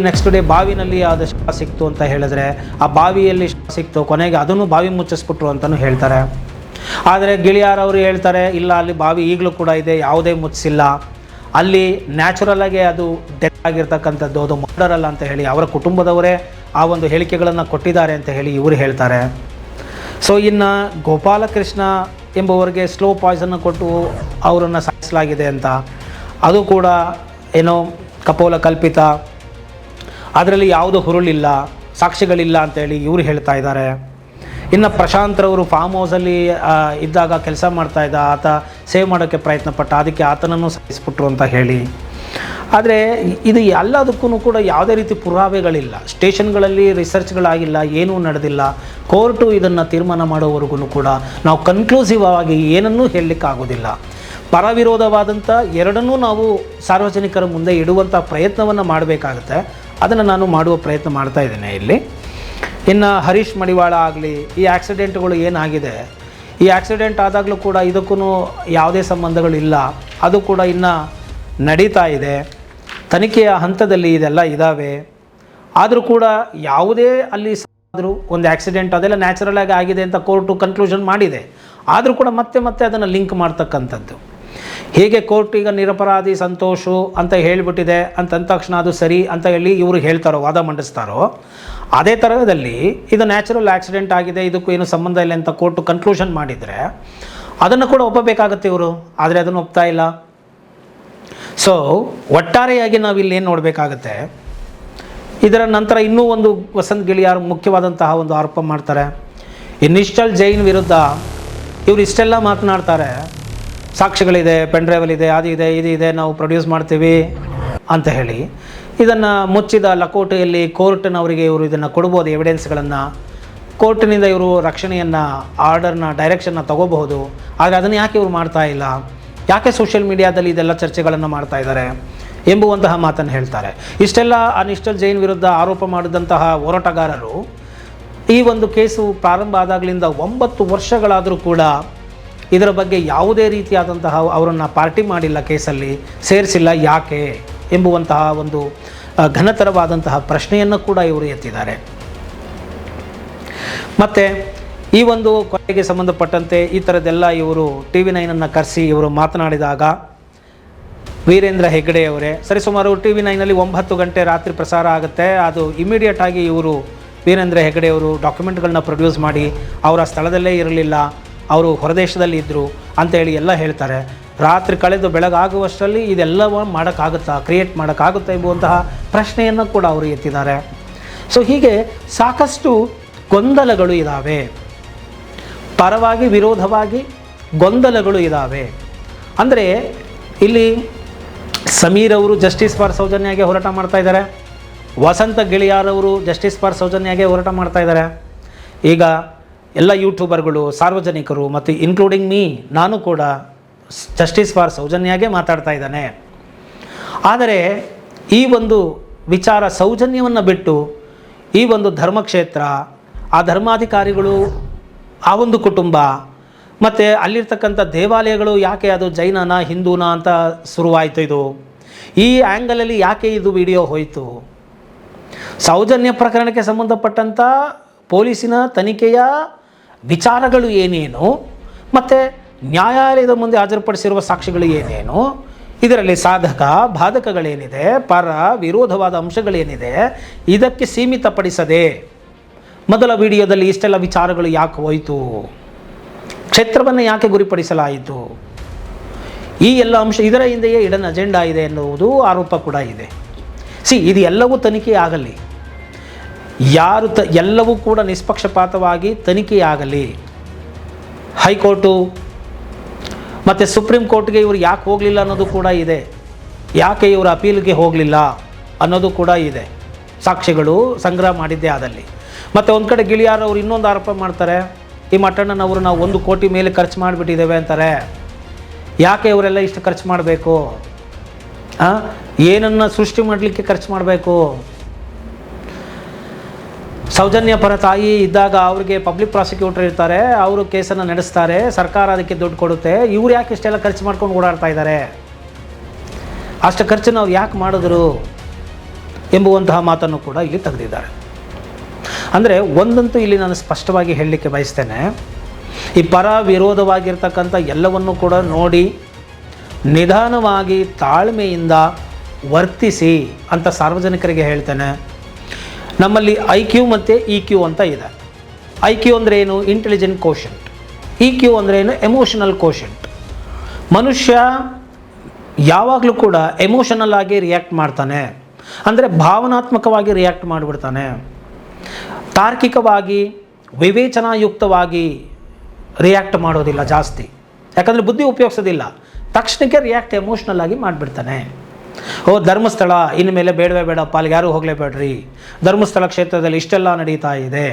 ನೆಕ್ಸ್ಟ್ ಡೇ ಬಾವಿನಲ್ಲಿ ಯಾವುದು ಶವ ಸಿಕ್ತು ಅಂತ ಹೇಳಿದ್ರೆ, ಆ ಬಾವಿಯಲ್ಲಿ ಶವ ಸಿಕ್ತು, ಕೊನೆಗೆ ಅದನ್ನು ಬಾವಿ ಮುಚ್ಚಿಸ್ಬಿಟ್ರು ಅಂತಲೂ ಹೇಳ್ತಾರೆ. ಆದರೆ ಗಿಳಿಯಾರ್ ಅವರು ಹೇಳ್ತಾರೆ, ಇಲ್ಲ ಅಲ್ಲಿ ಬಾವಿ ಈಗಲೂ ಕೂಡ ಇದೆ, ಯಾವುದೇ ಮುಚ್ಚಿಸಿಲ್ಲ ಅಲ್ಲಿ ನ್ಯಾಚುರಲಾಗಿ ಅದು ಡೆತ್ ಆಗಿರ್ತಕ್ಕಂಥದ್ದು, ಅದು ಮರ್ಡರ್ ಅಲ್ಲ ಅಂತ ಹೇಳಿ ಅವರ ಕುಟುಂಬದವರೇ ಆ ಒಂದು ಹೇಳಿಕೆಗಳನ್ನು ಕೊಟ್ಟಿದ್ದಾರೆ ಅಂತ ಹೇಳಿ ಇವರು ಹೇಳ್ತಾರೆ. ಸೊ ಇನ್ನು ಗೋಪಾಲಕೃಷ್ಣ ಎಂಬುವರಿಗೆ ಸ್ಲೋ ಪಾಯ್ಸನ್ನು ಕೊಟ್ಟು ಅವರನ್ನು ಸಾಯಿಸಲಾಗಿದೆ ಅಂತ, ಅದು ಕೂಡ ಏನೋ ಕಪೋಲ ಕಲ್ಪಿತ, ಅದರಲ್ಲಿ ಯಾವುದೂ ಹುರುಳಿಲ್ಲ, ಸಾಕ್ಷಿಗಳಿಲ್ಲ ಅಂತೇಳಿ ಇವರು ಹೇಳ್ತಾ ಇದ್ದಾರೆ. ಇನ್ನು ಪ್ರಶಾಂತ್ರವರು ಫಾರ್ಮ್ ಹೌಸಲ್ಲಿ ಇದ್ದಾಗ ಕೆಲಸ ಮಾಡ್ತಾಯಿದ್ದ, ಆತ ಸೇವ್ ಮಾಡೋಕ್ಕೆ ಪ್ರಯತ್ನ ಪಟ್ಟ, ಅದಕ್ಕೆ ಆತನನ್ನು ಸಾಯಿಸ್ಬಿಟ್ರು ಅಂತ ಹೇಳಿ. ಆದರೆ ಇದು ಎಲ್ಲದಕ್ಕೂ ಕೂಡ ಯಾವುದೇ ರೀತಿ ಪುರಾವೆಗಳಿಲ್ಲ, ಸ್ಟೇಷನ್ಗಳಲ್ಲಿ ರಿಸರ್ಚ್ಗಳಾಗಿಲ್ಲ, ಏನೂ ನಡೆದಿಲ್ಲ. ಕೋರ್ಟು ಇದನ್ನು ತೀರ್ಮಾನ ಮಾಡೋವರೆಗೂ ಕೂಡ ನಾವು ಕನ್ಕ್ಲೂಸಿವ್ ಆಗಿ ಏನನ್ನೂ ಹೇಳಲಿಕ್ಕಾಗೋದಿಲ್ಲ. ಪರವಿರೋಧವಾದಂಥ ಎರಡನ್ನೂ ನಾವು ಸಾರ್ವಜನಿಕರ ಮುಂದೆ ಇಡುವಂಥ ಪ್ರಯತ್ನವನ್ನು ಮಾಡಬೇಕಾಗುತ್ತೆ. ಅದನ್ನು ನಾನು ಮಾಡುವ ಪ್ರಯತ್ನ ಮಾಡ್ತಾ ಇದ್ದೇನೆ ಇಲ್ಲಿ. ಇನ್ನು ಹರೀಶ್ ಮಡಿವಾಳ ಆಗಲಿ, ಈ ಆಕ್ಸಿಡೆಂಟ್ಗಳು ಏನಾಗಿದೆ, ಈ ಆಕ್ಸಿಡೆಂಟ್ ಆದಾಗಲೂ ಕೂಡ ಇದಕ್ಕೂ ಯಾವುದೇ ಸಂಬಂಧಗಳಿಲ್ಲ, ಅದು ಕೂಡ ಇನ್ನು ನಡೀತಾ ಇದೆ, ತನಿಖೆಯ ಹಂತದಲ್ಲಿ ಇದೆಲ್ಲ ಇದ್ದಾವೆ. ಆದರೂ ಕೂಡ ಯಾವುದೇ ಅಲ್ಲಿ ಆದರೂ ಒಂದು ಆಕ್ಸಿಡೆಂಟ್ ಅದೆಲ್ಲ ನ್ಯಾಚುರಲ್ ಆಗಿದೆ ಅಂತ ಕೋರ್ಟು ಕನ್ಕ್ಲೂಷನ್ ಮಾಡಿದೆ. ಆದರೂ ಕೂಡ ಮತ್ತೆ ಅದನ್ನು ಲಿಂಕ್ ಮಾಡ್ತಕ್ಕಂಥದ್ದು. ಹೇಗೆ ಕೋರ್ಟ್ ಈಗ ನಿರಪರಾಧಿ ಸಂತೋಷು ಅಂತ ಹೇಳಿಬಿಟ್ಟಿದೆ ಅಂದ ತಕ್ಷಣ ಅದು ಸರಿ ಅಂತ ಹೇಳಿ ಇವರು ಹೇಳ್ತಾರೋ, ವಾದ ಮಂಡಿಸ್ತಾರೋ, ಅದೇ ಥರದಲ್ಲಿ ಇದು ನ್ಯಾಚುರಲ್ ಆಕ್ಸಿಡೆಂಟ್ ಆಗಿದೆ, ಇದಕ್ಕೂ ಏನು ಸಂಬಂಧ ಇಲ್ಲ ಅಂತ ಕೋರ್ಟು ಕನ್ಕ್ಲೂಷನ್ ಮಾಡಿದರೆ ಅದನ್ನು ಕೂಡ ಒಪ್ಪಬೇಕಾಗತ್ತೆ ಇವರು. ಆದರೆ ಅದನ್ನು ಒಪ್ತಾ ಇಲ್ಲ. ಸೊ ಒಟ್ಟಾರೆಯಾಗಿ ನಾವು ಇಲ್ಲಿ ಏನು ನೋಡಬೇಕಾಗತ್ತೆ, ಇದರ ನಂತರ ಇನ್ನೂ ಒಂದು ವಸಂತ್ ಗಿಳಿಯಾರ್ ಮುಖ್ಯವಾದಂತಹ ಒಂದು ಆರೋಪ ಮಾಡ್ತಾರೆ. ಈ ನಿಶ್ಚಲ್ ಜೈನ್ ವಿರುದ್ಧ ಇವರು ಇಷ್ಟೆಲ್ಲ ಮಾತನಾಡ್ತಾರೆ, ಸಾಕ್ಷಿಗಳಿದೆ, ಪೆನ್ ಡ್ರೈವಲ್ಲಿದೆ, ಅದು ಇದೆ, ಇದು ಇದೆ, ನಾವು ಪ್ರೊಡ್ಯೂಸ್ ಮಾಡ್ತೀವಿ ಅಂತ ಹೇಳಿ ಇದನ್ನು ಮುಚ್ಚಿದ ಲಕೋಟೆಯಲ್ಲಿ ಕೋರ್ಟ್ನವರಿಗೆ ಇವರು ಇದನ್ನು ಕೊಡ್ಬೋದು, ಎವಿಡೆನ್ಸ್ಗಳನ್ನು. ಕೋರ್ಟಿನಿಂದ ಇವರು ರಕ್ಷಣೆಯನ್ನು, ಆರ್ಡರ್ನ, ಡೈರೆಕ್ಷನ್ನ ತಗೋಬಹುದು. ಆದರೆ ಅದನ್ನು ಯಾಕೆ ಇವರು ಮಾಡ್ತಾ ಇಲ್ಲ, ಯಾಕೆ ಸೋಷಿಯಲ್ ಮೀಡಿಯಾದಲ್ಲಿ ಇದೆಲ್ಲ ಚರ್ಚೆಗಳನ್ನು ಮಾಡ್ತಾ ಇದ್ದಾರೆ ಎಂಬುವಂತಹ ಮಾತನ್ನು ಹೇಳ್ತಾರೆ. ಇಷ್ಟೆಲ್ಲ ಆ ನಿಶ್ಚಲ್ ಜೈನ್ ವಿರುದ್ಧ ಆರೋಪ ಮಾಡಿದಂತಹ ಹೋರಾಟಗಾರರು ಈ ಒಂದು ಕೇಸು ಪ್ರಾರಂಭ ಆದಾಗಲಿಂದ 9 ವರ್ಷಗಳಾದರೂ ಕೂಡ ಇದರ ಬಗ್ಗೆ ಯಾವುದೇ ರೀತಿಯಾದಂತಹ ಅವರನ್ನು ಪಾರ್ಟಿ ಮಾಡಿಲ್ಲ, ಕೇಸಲ್ಲಿ ಸೇರಿಸಿಲ್ಲ, ಯಾಕೆ ಎಂಬುವಂತಹ ಒಂದು ಘನತರವಾದಂತಹ ಪ್ರಶ್ನೆಯನ್ನು ಕೂಡ ಇವರು ಎತ್ತಿದ್ದಾರೆ. ಮತ್ತು ಈ ಒಂದು ಕೊಲೆಗೆ ಸಂಬಂಧಪಟ್ಟಂತೆ ಈ ಥರದ್ದೆಲ್ಲ ಇವರು TV9 ಕರೆಸಿ ಇವರು ಮಾತನಾಡಿದಾಗ ವೀರೇಂದ್ರ ಹೆಗ್ಗಡೆಯವರೇ ಸರಿಸುಮಾರು TV9 9 ಗಂಟೆ ರಾತ್ರಿ ಪ್ರಸಾರ ಆಗುತ್ತೆ. ಅದು ಇಮಿಡಿಯೇಟಾಗಿ ಇವರು ವೀರೇಂದ್ರ ಹೆಗ್ಗಡೆಯವರು ಡಾಕ್ಯುಮೆಂಟ್ಗಳನ್ನ ಪ್ರೊಡ್ಯೂಸ್ ಮಾಡಿ ಅವರ ಸ್ಥಳದಲ್ಲೇ ಇರಲಿಲ್ಲ, ಅವರು ಹೊರದೇಶದಲ್ಲಿ ಇದ್ದರು ಅಂತೇಳಿ ಎಲ್ಲ ಹೇಳ್ತಾರೆ. ರಾತ್ರಿ ಕಳೆದು ಬೆಳಗಾಗುವಷ್ಟರಲ್ಲಿ ಇದೆಲ್ಲವ ಮಾಡೋಕ್ಕಾಗುತ್ತಾ, ಕ್ರಿಯೇಟ್ ಮಾಡೋಕ್ಕಾಗುತ್ತಾ ಎಂಬುವಂತಹ ಪ್ರಶ್ನೆಯನ್ನು ಕೂಡ ಅವರು ಎತ್ತಿದ್ದಾರೆ. ಸೊ ಹೀಗೆ ಸಾಕಷ್ಟು ಗೊಂದಲಗಳು ಇದ್ದಾವೆ, ಪರವಾಗಿ ವಿರೋಧವಾಗಿ ಗೊಂದಲಗಳು ಇದ್ದಾವೆ. ಅಂದರೆ ಇಲ್ಲಿ ಸಮೀರ್ ಅವರು ಜಸ್ಟಿಸ್ ಫಾರ್ ಸೌಜನ್ಯಾಗೆ ಹೋರಾಟ ಮಾಡ್ತಾ ಇದ್ದಾರೆ, ವಸಂತ ಗಿಳಿಯಾರ್ ಅವರು ಜಸ್ಟಿಸ್ ಫಾರ್ ಸೌಜನ್ಯಾಗೆ ಹೋರಾಟ ಮಾಡ್ತಾ ಇದ್ದಾರೆ. ಈಗ ಎಲ್ಲ ಯೂಟ್ಯೂಬರ್ಗಳು, ಸಾರ್ವಜನಿಕರು ಮತ್ತು ಇನ್ಕ್ಲೂಡಿಂಗ್ ಮೀ, ನಾನು ಕೂಡ ಜಸ್ಟಿಸ್ ಫಾರ್ ಸೌಜನ್ಯಾಗೆ ಮಾತಾಡ್ತಾ ಇದ್ದಾನೆ. ಆದರೆ ಈ ಒಂದು ವಿಚಾರ ಸೌಜನ್ಯವನ್ನು ಬಿಟ್ಟು ಈ ಒಂದು ಧರ್ಮಕ್ಷೇತ್ರ, ಆ ಧರ್ಮಾಧಿಕಾರಿಗಳು, ಆ ಒಂದು ಕುಟುಂಬ ಮತ್ತು ಅಲ್ಲಿರ್ತಕ್ಕಂಥ ದೇವಾಲಯಗಳು ಯಾಕೆ ಅದು ಜೈನನ ಹಿಂದೂನ ಅಂತ ಶುರುವಾಯಿತು, ಇದು ಈ ಆ್ಯಂಗಲಲ್ಲಿ ಯಾಕೆ ಇದು ವಿಡಿಯೋ ಹೋಯಿತು, ಸೌಜನ್ಯ ಪ್ರಕರಣಕ್ಕೆ ಸಂಬಂಧಪಟ್ಟಂಥ ಪೊಲೀಸಿನ ತನಿಖೆಯ ವಿಚಾರಗಳು ಏನೇನು ಮತ್ತು ನ್ಯಾಯಾಲಯದ ಮುಂದೆ ಹಾಜರುಪಡಿಸಿರುವ ಸಾಕ್ಷಿಗಳು ಏನೇನು, ಇದರಲ್ಲಿ ಸಾಧಕ ಬಾಧಕಗಳೇನಿದೆ, ಪರ ವಿರೋಧವಾದ ಅಂಶಗಳೇನಿದೆ, ಇದಕ್ಕೆ ಸೀಮಿತಪಡಿಸದೆ ಮೊದಲ ವಿಡಿಯೋದಲ್ಲಿ ಇಷ್ಟೆಲ್ಲ ವಿಚಾರಗಳು ಯಾಕೆ ಹೋಯಿತು, ಕ್ಷೇತ್ರವನ್ನು ಯಾಕೆ ಗುರಿಪಡಿಸಲಾಯಿತು, ಈ ಎಲ್ಲ ಅಂಶ, ಇದರ ಹಿಂದೆಯೇ ಇಡನ್ ಅಜೆಂಡಾ ಇದೆ ಎನ್ನುವುದು ಆರೋಪ ಕೂಡ ಇದೆ. ಇದು ಎಲ್ಲವೂ ತನಿಖೆ ಆಗಲಿ, ಯಾರು ಎಲ್ಲವೂ ಕೂಡ ನಿಷ್ಪಕ್ಷಪಾತವಾಗಿ ತನಿಖೆಯಾಗಲಿ. ಹೈಕೋರ್ಟು ಮತ್ತು ಸುಪ್ರೀಂ ಕೋರ್ಟ್ಗೆ ಇವರು ಯಾಕೆ ಹೋಗಲಿಲ್ಲ ಅನ್ನೋದು ಕೂಡ ಇದೆ, ಯಾಕೆ ಇವರು ಅಪೀಲ್ಗೆ ಹೋಗಲಿಲ್ಲ ಅನ್ನೋದು ಕೂಡ ಇದೆ, ಸಾಕ್ಷಿಗಳು ಸಂಗ್ರಹ ಮಾಡಿದ್ದೇ ಆದಲ್ಲಿ. ಮತ್ತು ಒಂದು ಕಡೆ ಗಿಳಿಯಾರ್ ಅವರು ಇನ್ನೊಂದು ಆರೋಪ ಮಾಡ್ತಾರೆ, ಈ ಮಟ್ಟಣ್ಣನವರು ನಾವು 1 ಕೋಟಿ ಮೇಲೆ ಖರ್ಚು ಮಾಡಿಬಿಟ್ಟಿದ್ದೇವೆ ಅಂತಾರೆ. ಯಾಕೆ ಇವರೆಲ್ಲ ಇಷ್ಟು ಖರ್ಚು ಮಾಡಬೇಕು, ಏನನ್ನು ಸೃಷ್ಟಿ ಮಾಡಲಿಕ್ಕೆ ಖರ್ಚು ಮಾಡಬೇಕು? ಸೌಜನ್ಯ ಪರ ತಾಯಿ ಇದ್ದಾಗ ಅವರಿಗೆ ಪಬ್ಲಿಕ್ ಪ್ರಾಸಿಕ್ಯೂಟರ್ ಇರ್ತಾರೆ, ಅವರು ಕೇಸನ್ನು ನಡೆಸ್ತಾರೆ, ಸರ್ಕಾರ ಅದಕ್ಕೆ ದುಡ್ಡು ಕೊಡುತ್ತೆ. ಇವ್ರು ಯಾಕೆ ಇಷ್ಟೆಲ್ಲ ಖರ್ಚು ಮಾಡ್ಕೊಂಡು ಓಡಾಡ್ತಾ ಇದ್ದಾರೆ, ಅಷ್ಟು ಖರ್ಚನ್ನು ಅವ್ರು ಯಾಕೆ ಮಾಡಿದ್ರು ಎಂಬುವಂತಹ ಮಾತನ್ನು ಕೂಡ ಇಲ್ಲಿ ತೆಗೆದಿದ್ದಾರೆ. ಅಂದರೆ ಒಂದಂತೂ ಇಲ್ಲಿ ನಾನು ಸ್ಪಷ್ಟವಾಗಿ ಹೇಳಲಿಕ್ಕೆ ಬಯಸ್ತೇನೆ, ಈ ಪರ ವಿರೋಧವಾಗಿರ್ತಕ್ಕಂಥ ಎಲ್ಲವನ್ನೂ ಕೂಡ ನೋಡಿ ನಿಧಾನವಾಗಿ ತಾಳ್ಮೆಯಿಂದ ವರ್ತಿಸಿ ಅಂತ ಸಾರ್ವಜನಿಕರಿಗೆ ಹೇಳ್ತೇನೆ. ನಮ್ಮಲ್ಲಿ IQ ಮತ್ತು EQ ಅಂತ ಇದೆ. IQ ಅಂದರೆ ಏನು? Intelligent quotient. EQ ಅಂದರೆ ಏನು? Emotional quotient. ಮನುಷ್ಯ ಯಾವಾಗಲೂ ಕೂಡ ಎಮೋಷನಲ್ ಆಗಿ ರಿಯಾಕ್ಟ್ ಮಾಡ್ತಾನೆ, ಅಂದರೆ ಭಾವನಾತ್ಮಕವಾಗಿ ರಿಯಾಕ್ಟ್ ಮಾಡಿಬಿಡ್ತಾನೆ. ತಾರ್ಕಿಕವಾಗಿ ವಿವೇಚನಾಯುಕ್ತವಾಗಿ ರಿಯಾಕ್ಟ್ ಮಾಡೋದಿಲ್ಲ ಜಾಸ್ತಿ, ಯಾಕಂದರೆ ಬುದ್ಧಿ ಉಪಯೋಗಿಸೋದಿಲ್ಲ. ತಕ್ಷಣಕ್ಕೆ ರಿಯಾಕ್ಟ್ ಎಮೋಷ್ನಲ್ ಆಗಿ ಮಾಡಿಬಿಡ್ತಾನೆ. ಧರ್ಮಸ್ಥಳ ಇನ್ಮೇಲೆ ಬೇಡವೇ ಬೇಡಪ್ಪ, ಅಲ್ಲಿಗೆ ಯಾರೂ ಹೋಗಲೇಬೇಡ್ರಿ, ಧರ್ಮಸ್ಥಳ ಕ್ಷೇತ್ರದಲ್ಲಿ ಇಷ್ಟೆಲ್ಲ ನಡೀತಾ ಇದೆ,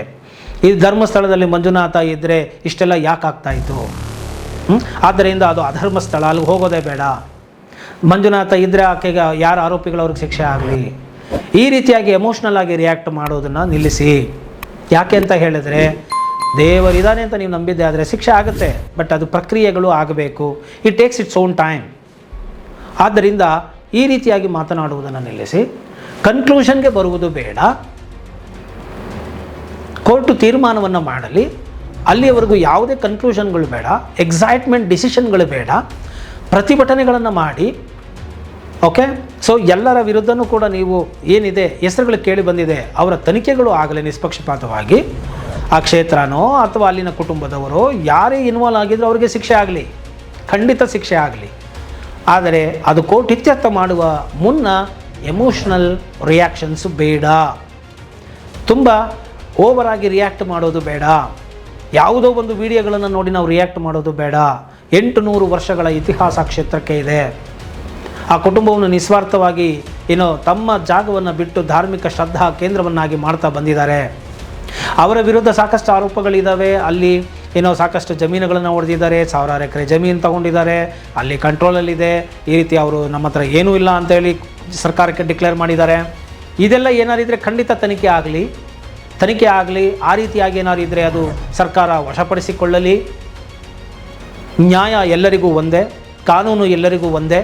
ಈ ಧರ್ಮಸ್ಥಳದಲ್ಲಿ ಮಂಜುನಾಥ ಇದ್ದರೆ ಇಷ್ಟೆಲ್ಲ ಯಾಕೆ ಆಗ್ತಾಯಿತ್ತು, ಆದ್ದರಿಂದ ಅದು ಅಧರ್ಮಸ್ಥಳ, ಅಲ್ಲಿಗೆ ಹೋಗೋದೇ ಬೇಡ, ಮಂಜುನಾಥ ಇದ್ದರೆ ಆಕೆಗೆ ಯಾರು ಆರೋಪಿಗಳು ಅವ್ರಿಗೆ ಶಿಕ್ಷೆ ಆಗಲಿ, ಈ ರೀತಿಯಾಗಿ ಎಮೋಷ್ನಲ್ ಆಗಿ ರಿಯಾಕ್ಟ್ ಮಾಡೋದನ್ನು ನಿಲ್ಲಿಸಿ. ಯಾಕೆ ಅಂತ ಹೇಳಿದರೆ, ದೇವರಿದ್ದಾನೆ ಅಂತ ನೀವು ನಂಬಿದ್ದೆ ಆದರೆ ಶಿಕ್ಷೆ ಆಗುತ್ತೆ, ಬಟ್ ಅದು ಪ್ರಕ್ರಿಯೆಗಳು ಆಗಬೇಕು. It takes its own time. ಆದ್ದರಿಂದ ಈ ರೀತಿಯಾಗಿ ಮಾತನಾಡುವುದನ್ನು ನಿಲ್ಲಿಸಿ, ಕನ್ಕ್ಲೂಷನ್ಗೆ ಬರುವುದು ಬೇಡ. ಕೋರ್ಟು ತೀರ್ಮಾನವನ್ನು ಮಾಡಲಿ, ಅಲ್ಲಿಯವರೆಗೂ ಯಾವುದೇ ಕನ್ಕ್ಲೂಷನ್ಗಳು ಬೇಡ, ಎಕ್ಸೈಟ್ಮೆಂಟ್ ಡಿಸಿಷನ್ಗಳು ಬೇಡ, ಪ್ರತಿಭಟನೆಗಳನ್ನು ಮಾಡಿ. ಓಕೆ, ಸೊ ಎಲ್ಲರ ವಿರುದ್ಧನೂ ಕೂಡ ನೀವು ಏನಿದೆ ಹೆಸರುಗಳು ಕೇಳಿ ಬಂದಿದೆ ಅವರ ತನಿಖೆಗಳು ಆಗಲಿ ನಿಷ್ಪಕ್ಷಪಾತವಾಗಿ. ಆ ಕ್ಷೇತ್ರನೋ ಅಥವಾ ಅಲ್ಲಿನ ಕುಟುಂಬದವರೋ ಯಾರೇ ಇನ್ವಾಲ್ವ್ ಆಗಿದ್ರು ಅವರಿಗೆ ಶಿಕ್ಷೆ ಆಗಲಿ, ಖಂಡಿತ ಶಿಕ್ಷೆ ಆಗಲಿ. ಆದರೆ ಅದು ಕೋರ್ಟ್ ಇತ್ಯರ್ಥ ಮಾಡುವ ಮುನ್ನ ಎಮೋಷ್ನಲ್ ರಿಯಾಕ್ಷನ್ಸು ಬೇಡ, ತುಂಬ ಓವರಾಗಿ ರಿಯಾಕ್ಟ್ ಮಾಡೋದು ಬೇಡ, ಯಾವುದೋ ಒಂದು ವಿಡಿಯೋಗಳನ್ನು ನೋಡಿ ನಾವು ರಿಯಾಕ್ಟ್ ಮಾಡೋದು ಬೇಡ. 800 ವರ್ಷಗಳ ಇತಿಹಾಸ ಕ್ಷೇತ್ರಕ್ಕೆ ಇದೆ. ಆ ಕುಟುಂಬವನ್ನು ನಿಸ್ವಾರ್ಥವಾಗಿ ತಮ್ಮ ಜಾಗವನ್ನು ಬಿಟ್ಟು ಧಾರ್ಮಿಕ ಶ್ರದ್ಧಾ ಕೇಂದ್ರವನ್ನಾಗಿ ಮಾಡ್ತಾ ಬಂದಿದ್ದಾರೆ. ಅವರ ವಿರುದ್ಧ ಸಾಕಷ್ಟು ಆರೋಪಗಳಿದ್ದಾವೆ. ಅಲ್ಲಿ ಸಾಕಷ್ಟು ಜಮೀನುಗಳನ್ನು ಹೊಡೆದಿದ್ದಾರೆ, 1000 ಎಕರೆ ಜಮೀನು ತಗೊಂಡಿದ್ದಾರೆ, ಅಲ್ಲಿ ಕಂಟ್ರೋಲಲ್ಲಿದೆ, ಈ ರೀತಿ ಅವರು ನಮ್ಮ ಹತ್ರ ಏನೂ ಇಲ್ಲ ಅಂತೇಳಿ ಸರ್ಕಾರಕ್ಕೆ ಡಿಕ್ಲೇರ್ ಮಾಡಿದ್ದಾರೆ. ಇದೆಲ್ಲ ಏನಾರಿದ್ರೆ ಖಂಡಿತ ತನಿಖೆ ಆಗಲಿ. ಆ ರೀತಿಯಾಗಿ ಏನಾರು ಇದ್ದರೆ ಅದು ಸರ್ಕಾರ ವಶಪಡಿಸಿಕೊಳ್ಳಲಿ. ನ್ಯಾಯ ಎಲ್ಲರಿಗೂ ಒಂದೇ, ಕಾನೂನು ಎಲ್ಲರಿಗೂ ಒಂದೇ.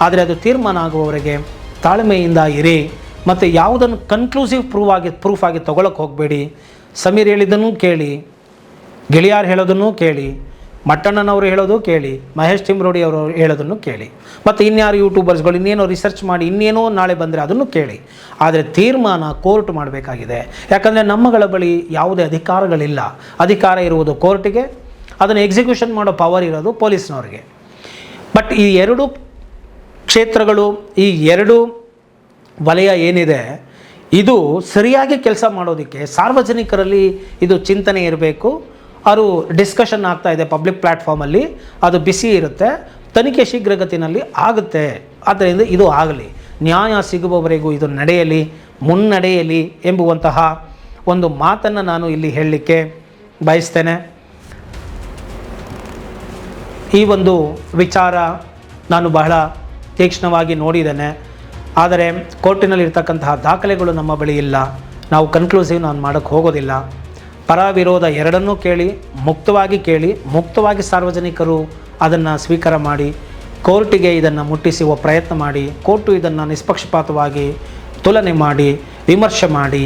ಆದರೆ ಅದು ತೀರ್ಮಾನ ಆಗುವವರೆಗೆ ತಾಳ್ಮೆಯಿಂದ ಇರಿ ಮತ್ತು ಯಾವುದನ್ನು ಕನ್ಕ್ಲೂಸಿವ್ ಪ್ರೂಫ್ ಆಗಿ ತೊಗೊಳಕ್ಕೆ ಹೋಗಬೇಡಿ. ಸಮೀರ್ ಹೇಳಿದ್ದನ್ನು ಕೇಳಿ, ಗೆಳೆಯಾರ್ ಹೇಳೋದನ್ನು ಕೇಳಿ, ಮಟ್ಟಣ್ಣನವರು ಹೇಳೋದು ಕೇಳಿ, ಮಹೇಶ್ ತಿಮ್ರೋಡಿ ಅವರು ಹೇಳೋದನ್ನು ಕೇಳಿ, ಮತ್ತು ಇನ್ಯಾರು ಯೂಟ್ಯೂಬರ್ಸ್ಗಳು ಇನ್ನೇನೋ ರಿಸರ್ಚ್ ಮಾಡಿ ಇನ್ನೇನೋ ನಾಳೆ ಬಂದರೆ ಅದನ್ನು ಕೇಳಿ. ಆದರೆ ತೀರ್ಮಾನ ಕೋರ್ಟ್ ಮಾಡಬೇಕಾಗಿದೆ. ಯಾಕಂದರೆ ನಮ್ಮಗಳ ಬಳಿ ಯಾವುದೇ ಅಧಿಕಾರಗಳಿಲ್ಲ. ಅಧಿಕಾರ ಇರುವುದು ಕೋರ್ಟಿಗೆ, ಅದನ್ನು ಎಕ್ಸಿಕ್ಯೂಷನ್ ಮಾಡೋ ಪವರ್ ಇರೋದು ಪೊಲೀಸ್ನವ್ರಿಗೆ. ಬಟ್ ಈ ಎರಡು ಕ್ಷೇತ್ರಗಳು, ಈ ಎರಡು ವಲಯ ಏನಿದೆ, ಇದು ಸರಿಯಾಗಿ ಕೆಲಸ ಮಾಡೋದಕ್ಕೆ ಸಾರ್ವಜನಿಕರಲ್ಲಿ ಇದು ಚಿಂತನೆ ಇರಬೇಕು. ಅದು ಡಿಸ್ಕಷನ್ ಆಗ್ತಾ ಇದೆ ಪಬ್ಲಿಕ್ ಪ್ಲ್ಯಾಟ್ಫಾರ್ಮಲ್ಲಿ, ಅದು ಬಿಸಿ ಇರುತ್ತೆ, ತನಿಖೆ ಶೀಘ್ರಗತಿನಲ್ಲಿ ಆಗುತ್ತೆ. ಆದ್ದರಿಂದ ಇದು ಆಗಲಿ, ನ್ಯಾಯ ಸಿಗುವವರೆಗೂ ಇದು ಮುನ್ನಡೆಯಲಿ ಎಂಬುವಂತಹ ಒಂದು ಮಾತನ್ನು ನಾನು ಇಲ್ಲಿ ಹೇಳಲಿಕ್ಕೆ ಬಯಸ್ತೇನೆ. ಈ ಒಂದು ವಿಚಾರ ನಾನು ಬಹಳ ತೀಕ್ಷ್ಣವಾಗಿ ನೋಡಿದ್ದೇನೆ. ಆದರೆ ಕೋರ್ಟಿನಲ್ಲಿರ್ತಕ್ಕಂತಹ ದಾಖಲೆಗಳು ನಮ್ಮ ಬಳಿ ಇಲ್ಲ. ನಾವು ಕನ್ಕ್ಲೂಸಿವ್ ನಾನು ಮಾಡೋಕ್ಕೆ ಹೋಗೋದಿಲ್ಲ. ಪರ ವಿರೋಧ ಎರಡನ್ನೂ ಕೇಳಿ, ಮುಕ್ತವಾಗಿ ಸಾರ್ವಜನಿಕರು ಅದನ್ನು ಸ್ವೀಕಾರ ಮಾಡಿ, ಕೋರ್ಟಿಗೆ ಇದನ್ನು ಮುಟ್ಟಿಸುವ ಪ್ರಯತ್ನ ಮಾಡಿ, ಕೋರ್ಟು ಇದನ್ನು ನಿಷ್ಪಕ್ಷಪಾತವಾಗಿ ತುಲನೆ ಮಾಡಿ, ವಿಮರ್ಶೆ ಮಾಡಿ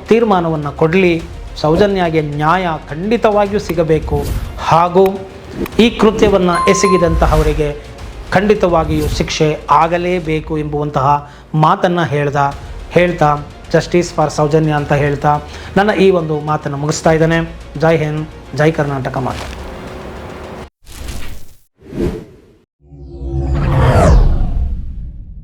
ತೀರ್ಮಾನವನ್ನು ಕೊಡಲಿ. ಸೌಜನ್ಯಗೆ ನ್ಯಾಯ ಖಂಡಿತವಾಗಿಯೂ ಸಿಗಬೇಕು. ಹಾಗೂ ಈ ಕೃತ್ಯವನ್ನು ಎಸಗಿದಂತಹವರಿಗೆ ಖಂಡಿತವಾಗಿಯೂ ಶಿಕ್ಷೆ ಆಗಲೇಬೇಕು ಎಂಬುವಂತಹ ಮಾತನ್ನು ಹೇಳ್ತಾ ಜಸ್ಟಿಸ್ ಫಾರ್ ಸೌಜನ್ಯ ಅಂತ ಹೇಳ್ತಾ ನನ್ನ ಈ ಒಂದು ಮಾತನ್ನು ಮುಗಿಸ್ತಾ ಇದ್ದೇನೆ. ಜೈ ಹಿಂದ್, ಜೈ ಕರ್ನಾಟಕ ಮಾತು.